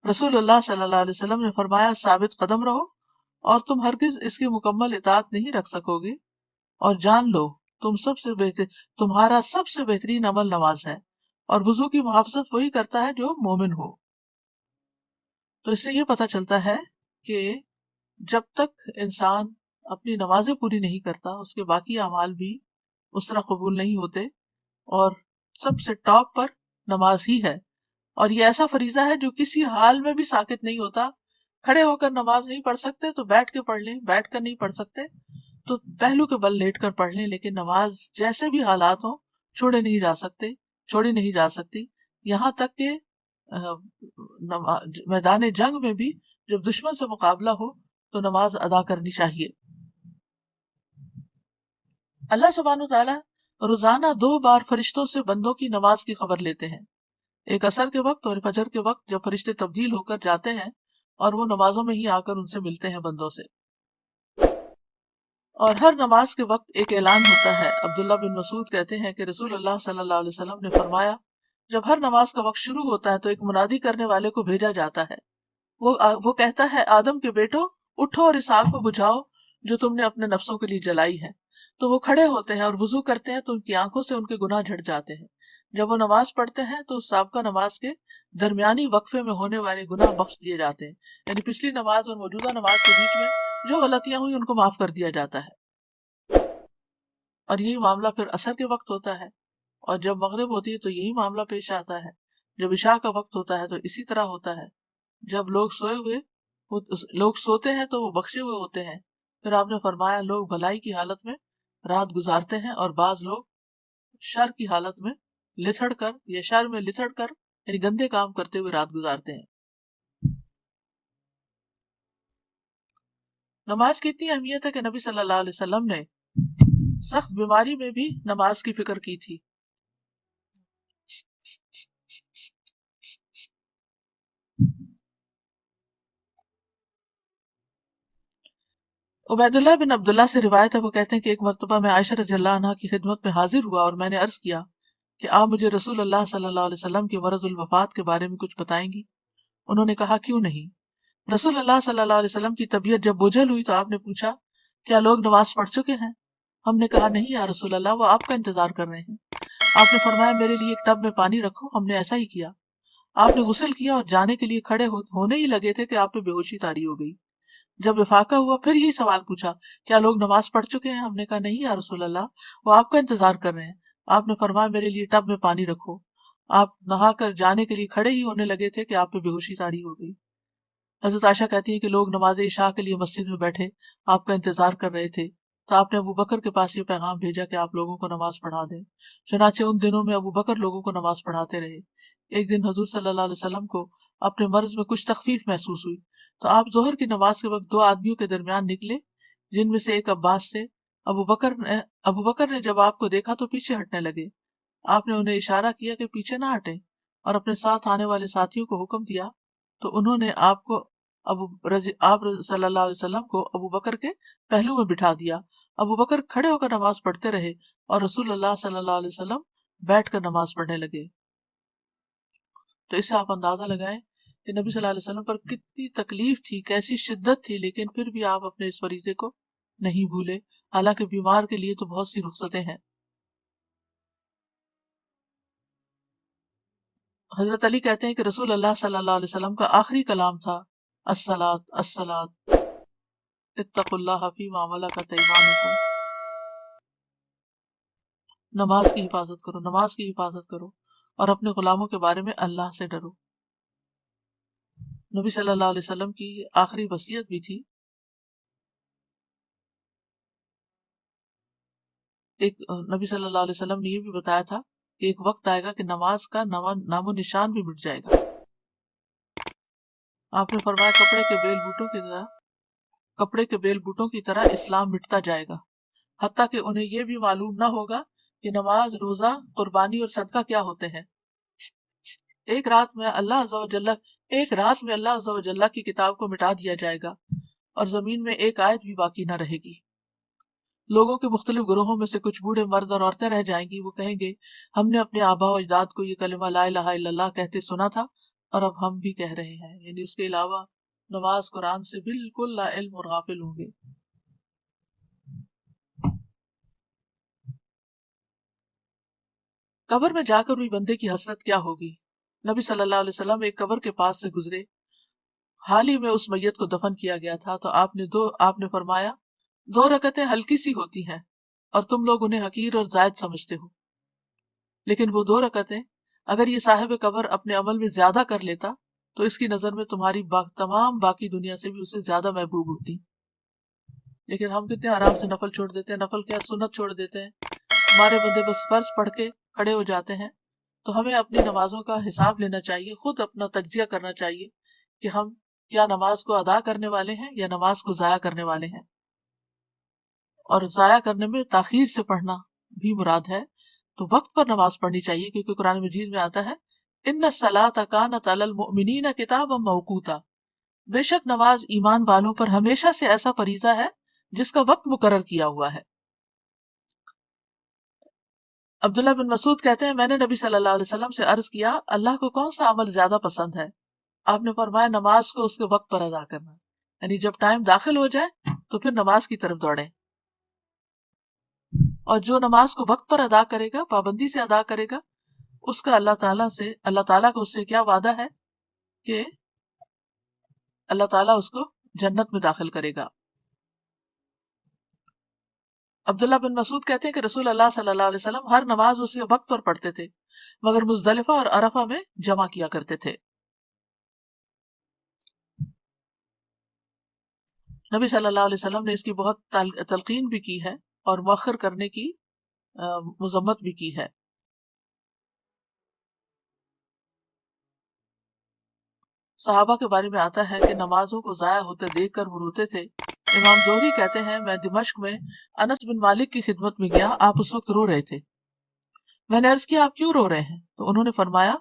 رسول اللہ صلی اللہ علیہ وسلم نے فرمایا، ثابت قدم رہو اور تم ہرگز اس کی مکمل اطاعت نہیں رکھ سکو گے، اور جان لو تمہارا سب سے بہترین عمل نماز ہے، اور وضو کی محافظت وہی کرتا ہے جو مومن ہو۔ تو اس سے یہ پتہ چلتا ہے کہ جب تک انسان اپنی نمازیں پوری نہیں کرتا اس کے باقی اعمال بھی اس طرح قبول نہیں ہوتے، اور سب سے ٹاپ پر نماز ہی ہے۔ اور یہ ایسا فریضہ ہے جو کسی حال میں بھی ساقط نہیں ہوتا۔ کھڑے ہو کر نماز نہیں پڑھ سکتے تو بیٹھ کے پڑھ لیں، بیٹھ کر نہیں پڑھ سکتے تو پہلو کے بل لیٹ کر پڑھ لیں، لیکن نماز جیسے بھی حالات ہوں چھوڑی نہیں جا سکتی، یہاں تک کہ میدان جنگ میں بھی جب دشمن سے مقابلہ ہو تو نماز ادا کرنی چاہیے۔ اللہ سبحانہ وتعالی روزانہ 2 بار فرشتوں سے بندوں کی نماز کی خبر لیتے ہیں، ایک عصر کے وقت اور فجر کے وقت، جب فرشتے تبدیل ہو کر جاتے ہیں اور وہ نمازوں میں ہی آ کر ان سے ملتے ہیں بندوں سے۔ اور ہر نماز کے وقت ایک اعلان ہوتا ہے۔ عبداللہ بن مسعود کہتے ہیں کہ رسول اللہ صلی اللہ علیہ وسلم نے فرمایا، جب ہر نماز کا وقت شروع ہوتا ہے تو ایک منادی کرنے والے کو بھیجا جاتا ہے، وہ کہتا ہے، آدم کے بیٹو اٹھو اور اس آگ کو بجھاؤ جو تم نے اپنے نفسوں کے لیے جلائی ہے۔ تو وہ کھڑے ہوتے ہیں اور وضو کرتے ہیں تو ان کی آنکھوں سے ان کے گناہ جھڑ جاتے ہیں۔ جب وہ نماز پڑھتے ہیں تو سابقہ نماز کے درمیانی وقفے میں ہونے والے گناہ بخش دیے جاتے ہیں، یعنی پچھلی نماز اور موجودہ نماز کے بیچ میں جو غلطیاں ہوئی ان کو معاف کر دیا جاتا ہے۔ اور یہی معاملہ پھر عصر کے وقت ہوتا ہے، اور جب مغرب ہوتی ہے تو یہی معاملہ پیش آتا ہے، جب عشاء کا وقت ہوتا ہے تو اسی طرح ہوتا ہے۔ جب لوگ سوتے ہیں تو وہ بخشے ہوئے ہوتے ہیں۔ پھر آپ نے فرمایا، لوگ بھلائی کی حالت میں رات گزارتے ہیں اور بعض لوگ شر کی حالت میں لتھڑ کر یا شر میں لتھڑ کر یعنی گندے کام کرتے ہوئے رات گزارتے ہیں۔ نماز کی اتنی اہمیت ہے کہ نبی صلی اللہ علیہ وسلم نے سخت بیماری میں بھی نماز کی فکر کی تھی۔ عبید اللہ بن عبداللہ سے روایت ہے، وہ کہتے ہیں کہ ایک مرتبہ میں عائشہ رضی اللہ عنہا کی خدمت میں حاضر ہوا اور میں نے عرض کیا کہ آپ مجھے رسول اللہ صلی اللہ علیہ وسلم کے مرض الوفات کے بارے میں کچھ بتائیں گی؟ انہوں نے کہا، کیوں نہیں۔ رسول اللہ صلی اللہ علیہ وسلم کی طبیعت جب بوجھل ہوئی تو آپ نے پوچھا، کیا لوگ نماز پڑھ چکے ہیں؟ ہم نے کہا، نہیں یا رسول اللہ، وہ آپ کا انتظار کر رہے ہیں۔ آپ نے فرمایا، میرے لیے ایک ٹب میں پانی رکھو۔ ہم نے ایسا ہی کیا۔ آپ نے غسل کیا اور جانے کے لیے کھڑے ہونے ہی لگے تھے کہ آپ پہ بے ہوشی طاری ہو گئی۔ جب افاقہ ہوا پھر یہی سوال پوچھا، کیا لوگ نماز پڑھ چکے ہیں؟ ہم نے کہا، نہیں یا رسول اللہ، وہ آپ کا انتظار کر رہے ہیں۔ آپ نے فرمایا، میرے لیے ٹب میں پانی رکھو۔ آپ نہا کر جانے کے لیے کھڑے ہی ہونے لگے تھے کہ آپ پہ بے ہوشی طاری ہو گئی۔ حضرت عائشہ کہتی ہے کہ لوگ نماز عشاء کے لیے مسجد میں بیٹھے آپ کا انتظار کر رہے تھے، تو آپ نے ابو بکر کے پاس یہ پیغام بھیجا کہ آپ لوگوں کو نماز پڑھا دیں۔ چنانچہ ان دنوں میں ابو بکر لوگوں کو نماز پڑھاتے رہے۔ ایک دن حضور صلی اللہ علیہ وسلم کو اپنے مرض میں کچھ تخفیف محسوس ہوئی تو آپ ظہر کی نماز کے وقت 2 آدمیوں کے درمیان نکلے، جن میں سے ایک عباس تھے۔ ابو بکر نے جب آپ کو دیکھا تو پیچھے ہٹنے لگے۔ آپ نے انہیں اشارہ کیا کہ پیچھے نہ ہٹیں، اور اپنے ساتھ آنے والے ساتھیوں کو حکم دیا، تو انہوں نے آپ صلی اللہ علیہ وسلم کو ابو بکر کے پہلو میں بٹھا دیا۔ ابو بکر کھڑے ہو کر نماز پڑھتے رہے اور رسول اللہ صلی اللہ علیہ وسلم بیٹھ کر نماز پڑھنے لگے۔ تو اس سے آپ اندازہ لگائیں کہ نبی صلی اللہ علیہ وسلم پر کتنی تکلیف تھی، کیسی شدت تھی، لیکن پھر بھی آپ اپنے اس فریضے کو نہیں بھولے، حالانکہ بیمار کے لیے تو بہت سی رخصتیں ہیں۔ حضرت علی کہتے ہیں کہ رسول اللہ صلی اللہ علیہ وسلم کا آخری کلام تھا، الصلاۃ الصلاۃ اتقوا اللہ فیما ملکت ایمانکم، نماز کی حفاظت کرو، نماز کی حفاظت کرو، اور اپنے غلاموں کے بارے میں اللہ سے ڈرو۔ نبی صلی اللہ علیہ وسلم کی آخری وصیت بھی تھی ایک نبی صلی اللہ علیہ وسلم نے یہ بھی بتایا تھا کہ ایک وقت آئے گا کہ نماز کا نام و نشان بھی مٹ جائے گا. آپ نے فرمایا کپڑے کے بیل بوٹوں کی طرح اسلام مٹتا جائے گا، حتیٰ کہ انہیں یہ بھی معلوم نہ ہوگا کہ نماز، روزہ، قربانی اور صدقہ کیا ہوتے ہیں. ایک رات میں اللہ عز و جل کی کتاب کو مٹا دیا جائے گا اور زمین میں ایک آیت بھی باقی نہ رہے گی. لوگوں کے مختلف گروہوں میں سے کچھ بوڑھے مرد اور عورتیں رہ جائیں گی. وہ کہیں گے ہم نے اپنے آبا و اجداد کو یہ کلمہ لا الہ الا اللہ کہتے سنا تھا اور اب ہم بھی کہہ رہے ہیں. یعنی اس کے علاوہ نماز، قرآن سے بالکل لا علم اور غافل ہوں گے. قبر میں جا کر بھی بندے کی حسرت کیا ہوگی. نبی صلی اللہ علیہ وسلم ایک قبر کے پاس سے گزرے. حال ہی میں اس میت کو دفن کیا گیا تھا تو آپ نے فرمایا 2 رکعتیں ہلکی سی ہوتی ہیں اور تم لوگ انہیں حقیر اور زائد سمجھتے ہو، لیکن وہ 2 رکعتیں اگر یہ صاحب قبر اپنے عمل میں زیادہ کر لیتا تو اس کی نظر میں تمہاری تمام باقی دنیا سے بھی اسے زیادہ محبوب ہوتی. لیکن ہم کتنے آرام سے نفل چھوڑ دیتے ہیں، نفل کیا سنت چھوڑ دیتے ہیں. ہمارے بندے بس فرض پڑھ کے کھڑے ہو جاتے ہیں. تو ہمیں اپنی نمازوں کا حساب لینا چاہیے، خود اپنا تجزیہ کرنا چاہیے کہ ہم کیا نماز کو ادا کرنے والے ہیں یا نماز کو ضائع کرنے والے ہیں. اور ضائع کرنے میں تاخیر سے پڑھنا بھی مراد ہے. تو وقت پر نماز پڑھنی چاہیے، کیونکہ قرآن مجید میں آتا ہے ان الصلاۃ کانت علی المؤمنین کتابا موقوتا، بے شک نماز ایمان والوں پر ہمیشہ سے ایسا فریضہ ہے جس کا وقت مقرر کیا ہوا ہے. عبداللہ بن مسعود کہتے ہیں میں نے نبی صلی اللہ علیہ وسلم سے عرض کیا اللہ کو کون سا عمل زیادہ پسند ہے؟ آپ نے فرمایا نماز کو اس کے وقت پر ادا کرنا. یعنی جب ٹائم داخل ہو جائے تو پھر نماز کی طرف دوڑیں. اور جو نماز کو وقت پر ادا کرے گا، پابندی سے ادا کرے گا، اس کا اللہ تعالیٰ کا اس سے کیا وعدہ ہے کہ اللہ تعالیٰ اس کو جنت میں داخل کرے گا. عبداللہ بن مسعود کہتے ہیں کہ رسول اللہ صلی اللہ علیہ وسلم ہر نماز اس کے وقت پر پڑھتے تھے مگر مزدلفہ اور عرفہ میں جمع کیا کرتے تھے. نبی صلی اللہ علیہ وسلم نے اس کی بہت تلقین بھی کی ہے اور مؤخر کرنے کی مذمت بھی کی ہے. صحابہ کے بارے میں آتا ہے کہ نمازوں کو ضائع ہوتے دیکھ کر وہ روتے تھے. امام زہری کہتے ہیں میں دمشق میں انس بن مالک کی خدمت میں گیا، آپ اس وقت رو رہے تھے. میں نے عرض کیا آپ کیوں رو رہے ہیں؟ تو انہوں نے فرمایا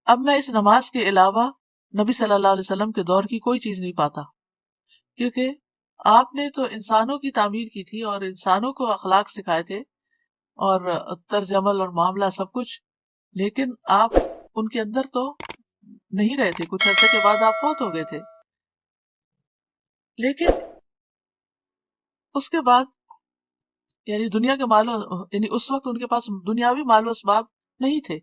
اب میں اس نماز کے علاوہ نبی صلی اللہ علیہ وسلم کے دور کی کوئی چیز نہیں پاتا، کیونکہ آپ نے تو انسانوں کی تعمیر کی تھی اور انسانوں کو اخلاق سکھائے تھے اور طرز عمل اور معاملہ سب کچھ، لیکن آپ ان کے اندر تو نہیں رہے تھے. کچھ عرصے کے بعد آپ فوت ہو گئے تھے. لیکن اس کے بعد یعنی یعنی اس وقت ان کے پاس دنیاوی مال و اسباب نہیں تھے،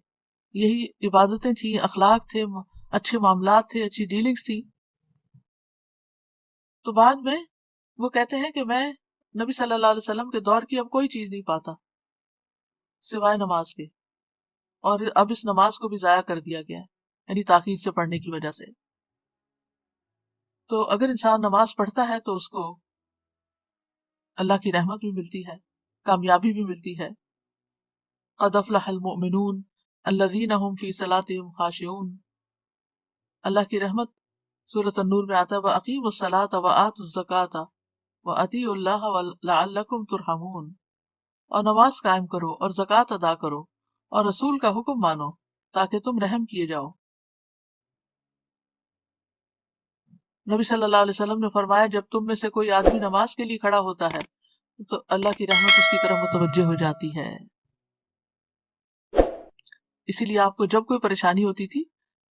یہی عبادتیں تھیں، اخلاق تھے، اچھے معاملات تھے، اچھی ڈیلنگز تھی. تو بعد میں وہ کہتے ہیں کہ میں نبی صلی اللہ علیہ وسلم کے دور کی اب کوئی چیز نہیں پاتا سوائے نماز کے، اور اب اس نماز کو بھی ضائع کر دیا گیا ہے، یعنی تاخیر سے پڑھنے کی وجہ سے. تو اگر انسان نماز پڑھتا ہے تو اس کو اللہ کی رحمت بھی ملتی ہے، کامیابی بھی ملتی ہے. قد افلح المؤمنون الذین هم فی صلاتهم خاشعون. اللہ کی رحمت سورۃ النور میں آتا ہے وَأَقِیمُوا الصَّلَاةَ وَآتُوا الزَّکَاةَ وَأَطِیعُوا اللَّهَ لَعَلَّکُمْ تُرْحَمُونَ. اور نماز قائم کرو اور زکوٰۃ ادا کرو اور رسول کا حکم مانو تاکہ تم رحم کیے جاؤ. نبی صلی اللہ علیہ وسلم نے فرمایا جب تم میں سے کوئی آدمی نماز کے لیے کھڑا ہوتا ہے تو اللہ کی رحمت اس کی طرف متوجہ ہو جاتی ہے. اسی لیے آپ کو جب کوئی پریشانی ہوتی تھی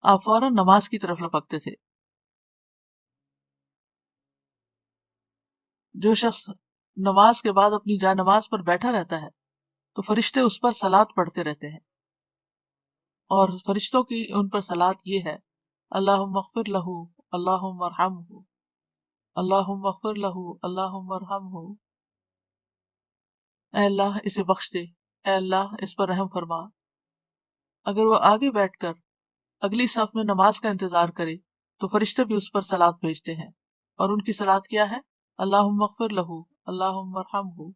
آپ فوراً نماز کی طرف لپکتے تھے. جو شخص نماز کے بعد اپنی جائے نماز پر بیٹھا رہتا ہے تو فرشتے اس پر صلات پڑھتے رہتے ہیں، اور فرشتوں کی ان پر صلات یہ ہے اللہم اغفر لہ اللہم ارحمہ اللہم اغفر لہ اللہم ارحمہ. اے اللہ اسے بخش دے، اے اللہ اس پر رحم فرما. اگر وہ آگے بیٹھ کر اگلی صف میں نماز کا انتظار کرے تو فرشتے بھی اس پر صلات بھیجتے ہیں، اور ان کی صلات کیا ہے اللہم اغفر لہ اللہم ارحمہ.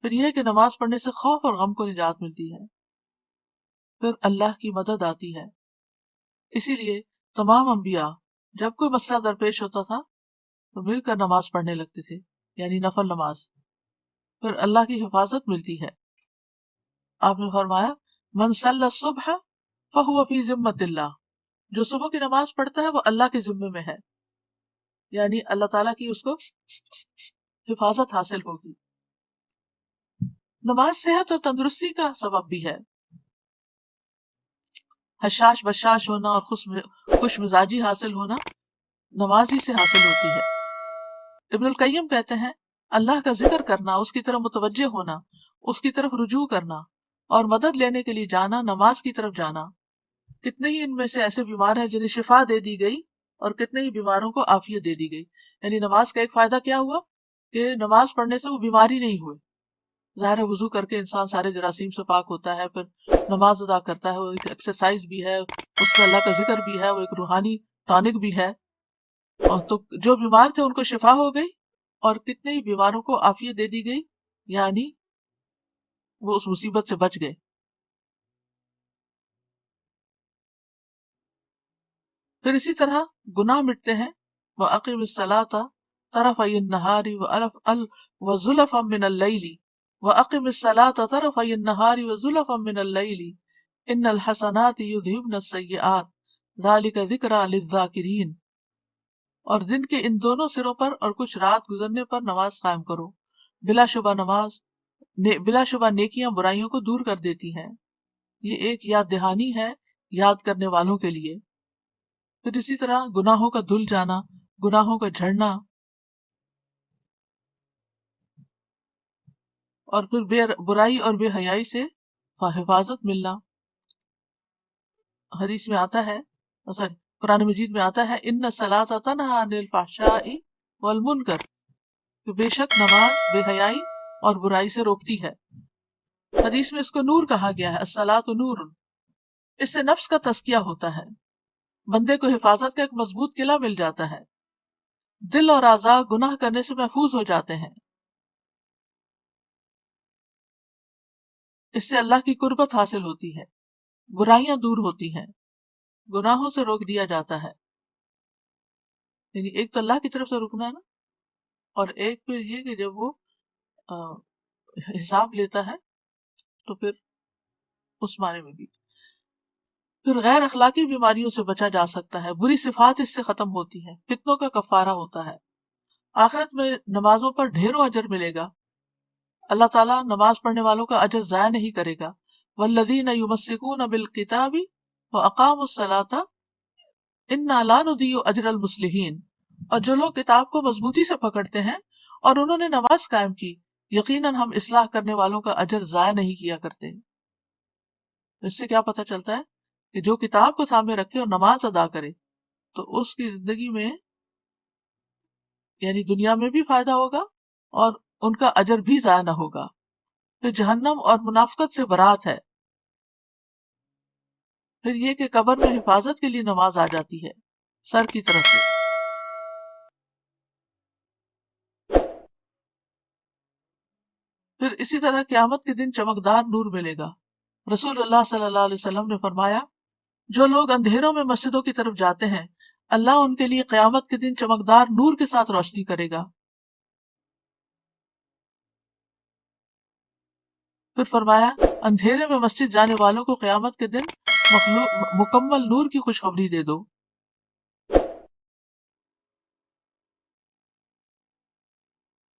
پھر یہ ہے کہ نماز پڑھنے سے خوف اور غم کو نجات ملتی ہے، پھر اللہ کی مدد آتی ہے۔ اسی لیے تمام انبیاء جب کوئی مسئلہ درپیش ہوتا تھا تو مل کر نماز پڑھنے لگتے تھے، یعنی نفل نماز، پھر اللہ کی حفاظت ملتی ہے۔ آپ نے فرمایا من صلی الصبح فہو فی ذمۃ اللہ، جو صبح کی نماز پڑھتا ہے وہ اللہ کے ذمے میں ہے، یعنی اللہ تعالیٰ کی اس کو حفاظت حاصل ہوگی۔ نماز صحت اور تندرستی کا سبب بھی ہے، حشاش بشاش ہونا اور خوش مزاجی حاصل ہونا نماز ہی سے حاصل ہوتی ہے۔ ابن القیم کہتے ہیں اللہ کا ذکر کرنا، اس کی طرف متوجہ ہونا، اس کی طرف رجوع کرنا اور مدد لینے کے لیے جانا، نماز کی طرف جانا۔ کتنے ہی ان میں سے ایسے بیمار ہیں جنہیں شفا دے دی گئی اور کتنے ہی بیماروں کو عافیت دے دی گئی۔ یعنی نماز کا ایک فائدہ کیا ہوا کہ نماز پڑھنے سے وہ بیماری نہیں ہوئے۔ ظاہر وضو کر کے انسان سارے جراثیم سے پاک ہوتا ہے، پھر نماز ادا کرتا ہے، وہ ایک ایکسرسائز بھی ہے، اس میں اللہ کا ذکر بھی ہے، وہ ایک روحانی ٹانک بھی ہے۔ اور تو جو بیمار تھے ان کو شفا ہو گئی اور کتنے ہی بیماروں کو عافیت دے دی گئی، یعنی وہ اس مصیبت سے بچ گئے۔ پھر اسی طرح گناہ مٹتے ہیں، وَأَقِمِ الصَّلَاةَ طَرَفَيِ النَّهَارِ وَزُلَفًا مِّنَ اللَّيْلِ وَأَقِمِ الصَّلَاةَ طَرَفَيِ النَّهَارِ وَزُلَفًا مِّنَ اللَّيْلِ إِنَّ الْحَسَنَاتِ يُذْهِبْنَ السَّيِّئَاتِ ذَلِكَ ذِكْرَىٰ لِلذَّاكِرِينَ، اور دن کے ان دونوں سروں پر اور کچھ رات گزرنے پر نماز قائم کرو، بلا شبہ نیکیاں برائیوں کو دور کر دیتی ہیں۔ یہ ایک یاد دہانی ہے یاد کرنے والوں کے لیے۔ پھر اسی طرح گناہوں کا دھل جانا، گناہوں کا جھڑنا، اور پھر برائی اور بے حیائی سے حفاظت ملنا۔ حدیث میں آتا ہے، سوری قرآن مجید میں آتا ہے ان الصلاۃ تنہی عن الفحشاء والمنکر، کہ بے شک نماز بے حیائی اور برائی سے روکتی ہے۔ حدیث میں اس کو نور کہا گیا ہے، الصلاۃ نور، اس سے نفس کا تزکیہ ہوتا ہے، بندے کو حفاظت کا ایک مضبوط قلعہ مل جاتا ہے، دل اور اعضاء گناہ کرنے سے محفوظ ہو جاتے ہیں، اس سے اللہ کی قربت حاصل ہوتی ہے، برائیاں دور ہوتی ہیں، گناہوں سے روک دیا جاتا ہے۔ یعنی ایک تو اللہ کی طرف سے رکنا ہے نا، اور ایک پھر یہ کہ جب وہ حساب لیتا ہے تو پھر اس معنی میں بھی پھر غیر اخلاقی بیماریوں سے بچا جا سکتا ہے، بری صفات اس سے ختم ہوتی ہیں، فتنوں کا کفارہ ہوتا ہے، آخرت میں نمازوں پر ڈھیروں اجر ملے گا، اللہ تعالیٰ نماز پڑھنے والوں کا اجر ضائع نہیں کرے گا۔ والذین یمسکون بالکتاب واقاموا الصلاۃ انا لا نضیع اجر المصلحین، اور جو لوگ کتاب کو مضبوطی سے پکڑتے ہیں اور انہوں نے نماز قائم کی، یقیناً ہم اصلاح کرنے والوں کا اجر ضائع نہیں کیا کرتے۔ اس سے کیا پتہ چلتا ہے کہ جو کتاب کو تھامے رکھے اور نماز ادا کرے تو اس کی زندگی میں یعنی دنیا میں بھی فائدہ ہوگا اور ان کا اجر بھی ضائع نہ ہوگا۔ پھر جہنم اور منافقت سے برات ہے، پھر یہ کہ قبر میں حفاظت کے لیے نماز آ جاتی ہے سر کی طرف سے۔ پھر اسی طرح قیامت کے دن چمکدار نور ملے گا۔ رسول اللہ صلی اللہ علیہ وسلم نے فرمایا جو لوگ اندھیروں میں مسجدوں کی طرف جاتے ہیں اللہ ان کے لیے قیامت کے دن چمکدار نور کے ساتھ روشنی کرے گا۔ پھر فرمایا اندھیرے میں مسجد جانے والوں کو قیامت کے دن مکمل نور کی خوشخبری دے دو۔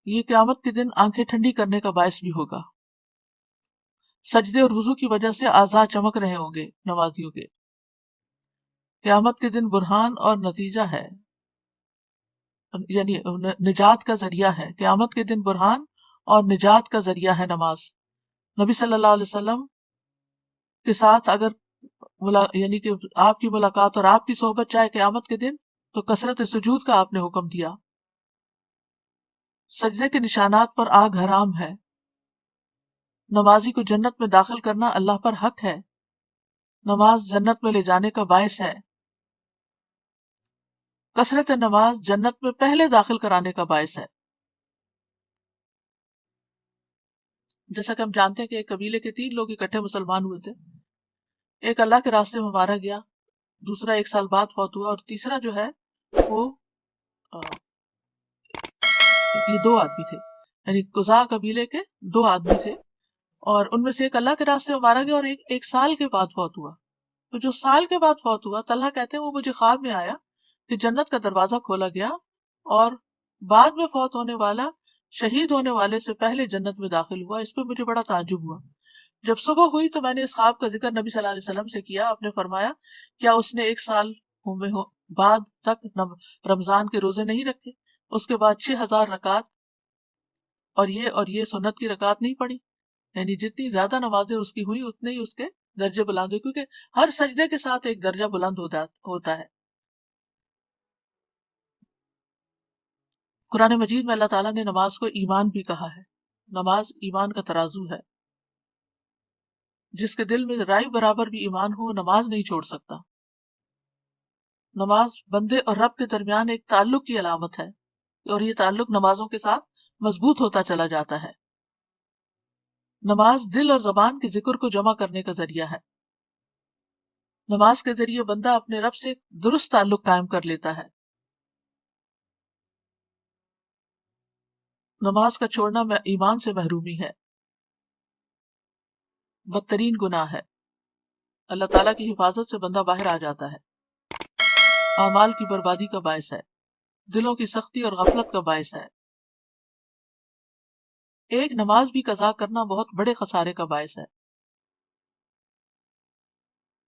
یہ قیامت کے دن آنکھیں ٹھنڈی کرنے کا باعث بھی ہوگا، سجدے اور وضو کی وجہ سے اعضاء چمک رہے ہوں گے نمازیوں کے۔ قیامت کے دن برہان اور نتیجہ ہے، یعنی نجات کا ذریعہ ہے۔ قیامت کے دن برہان اور نجات کا ذریعہ ہے نماز۔ نبی صلی اللہ علیہ وسلم کے ساتھ اگر یعنی کہ آپ کی ملاقات اور آپ کی صحبت چاہے قیامت کے دن، تو کثرت سجود کا آپ نے حکم دیا۔ سجدے کے نشانات پر آگ حرام ہے، نمازی کو جنت میں داخل کرنا اللہ پر حق ہے، نماز جنت میں لے جانے کا باعث ہے، کثرت نماز جنت میں پہلے داخل کرانے کا باعث ہے۔ جیسا کہ ہم جانتے ہیں کہ ایک قبیلے کے 3 لوگ اکٹھے مسلمان ہوئے تھے، ایک اللہ کے راستے میں مارا گیا، دوسرا 1 سال بعد فوت ہوا، اور تیسرا جو ہے وہ آ، یہ 2 آدمی تھے، یعنی قزا قبیلے کے 2 آدمی تھے، اور ان میں سے ایک اللہ کے راستے میں مارا گیا اور ایک سال کے بعد فوت ہوا۔ تو جو سال کے بعد فوت ہوا، طلحہ کہتے ہیں وہ مجھے خواب میں آیا کہ جنت کا دروازہ کھولا گیا اور بعد میں فوت ہونے والا شہید ہونے والے سے پہلے جنت میں داخل ہوا۔ اس پہ مجھے بڑا تعجب ہوا۔ جب صبح ہوئی تو میں نے اس خواب کا ذکر نبی صلی اللہ علیہ وسلم سے کیا۔ آپ نے فرمایا کیا اس نے 1 سال بعد تک رمضان کے روزے نہیں رکھے، اس کے بعد 6000 رکعت اور یہ سنت کی رکعت نہیں پڑی؟ یعنی جتنی زیادہ نمازیں اس کی ہوئی اتنے ہی اس کے درجے بلند ہوئے، کیونکہ ہر سجدے کے ساتھ ایک درجہ بلند ہوتا ہے۔ قرآن مجید میں اللہ تعالیٰ نے نماز کو ایمان بھی کہا ہے۔ نماز ایمان کا ترازو ہے، جس کے دل میں رائی برابر بھی ایمان ہو نماز نہیں چھوڑ سکتا۔ نماز بندے اور رب کے درمیان ایک تعلق کی علامت ہے، اور یہ تعلق نمازوں کے ساتھ مضبوط ہوتا چلا جاتا ہے۔ نماز دل اور زبان کے ذکر کو جمع کرنے کا ذریعہ ہے۔ نماز کے ذریعے بندہ اپنے رب سے درست تعلق قائم کر لیتا ہے۔ نماز کا چھوڑنا ایمان سے محرومی ہے، بدترین گناہ ہے۔ اللہ تعالیٰ کی حفاظت سے بندہ باہر آ جاتا ہے، اعمال کی بربادی کا باعث ہے، دلوں کی سختی اور غفلت کا باعث ہے۔ ایک نماز بھی قضا کرنا بہت بڑے خسارے کا باعث ہے۔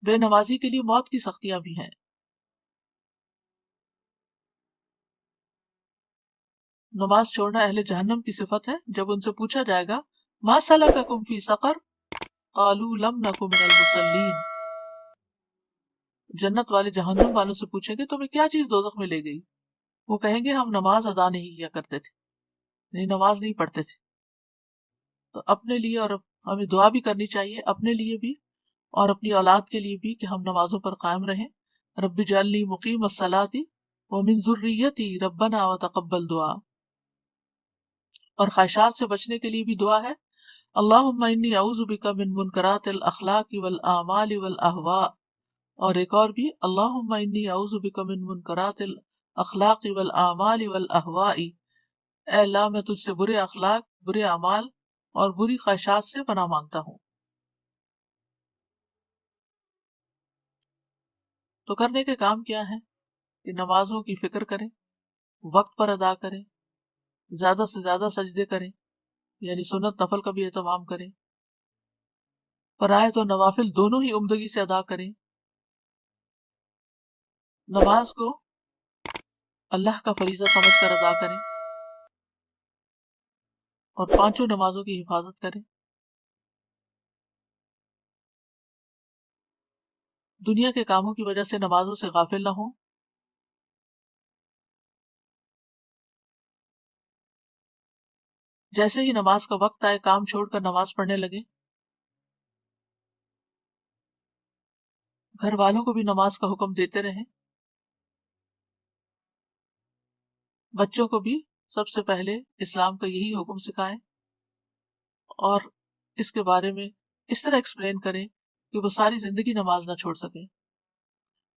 بے نمازی کے لیے موت کی سختیاں بھی ہیں۔ نماز چھوڑنا اہل جہنم کی صفت ہے۔ جب ان سے پوچھا جائے گا ما سلککم فی سقر قالوا لم نک من المصلین، جنت والے جہنم والوں سے پوچھیں گے تمہیں کیا چیز دوزخ میں لے گئی؟ وہ کہیں گے ہم نماز ادا نہیں کیا کرتے تھے، نہیں نماز نہیں پڑھتے تھے۔ تو اپنے لیے اور ہمیں دعا بھی کرنی چاہیے، اپنے لیے بھی اور اپنی اولاد کے لیے بھی، کہ ہم نمازوں پر قائم رہیں۔ رب اجعلنی مقیم الصلاۃ ومن ذریتی ربنا وتقبل دعا۔ اور خواہشات سے بچنے کے لیے بھی دعا ہے، اللہم انی اعوذ بک من منکرات الاخلاق والاعمال والاہواء۔ اور ایک اور بھی، اللہم انی اعوذ بک من منکرات الاخلاق والاعمال والاہواء۔ اے اللہ میں تجھ سے برے اخلاق، برے اعمال اور بری خواہشات سے پناہ مانگتا ہوں۔ تو کرنے کے کام کیا ہیں کہ نمازوں کی فکر کریں، وقت پر ادا کریں، زیادہ سے زیادہ سجدے کریں، یعنی سنت نفل کا بھی اہتمام کریں، فرائض اور نوافل دونوں ہی عمدگی سے ادا کریں، نماز کو اللہ کا فریضہ سمجھ کر ادا کریں، اور 5 نمازوں کی حفاظت کریں۔ دنیا کے کاموں کی وجہ سے نمازوں سے غافل نہ ہوں۔ جیسے ہی نماز کا وقت آئے کام چھوڑ کر نماز پڑھنے لگے۔ گھر والوں کو بھی نماز کا حکم دیتے رہیں۔ بچوں کو بھی سب سے پہلے اسلام کا یہی حکم سکھائیں، اور اس کے بارے میں اس طرح ایکسپلین کریں کہ وہ ساری زندگی نماز نہ چھوڑ سکیں۔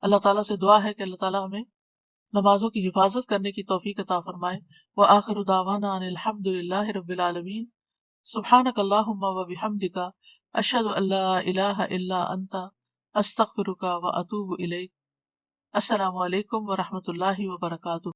اللہ تعالیٰ سے دعا ہے کہ اللہ تعالیٰ ہمیں نمازوں کی حفاظت کرنے کی توفیق عطا فرمائے۔ وآخر دعوانا ان الحمد للہ رب العالمین۔ سبحانک اللہم وبحمدک، اشہد ان لا الہ الا انت، استغفرک واتوب الیک۔ السلام علیکم ورحمۃ اللہ وبرکاتہ۔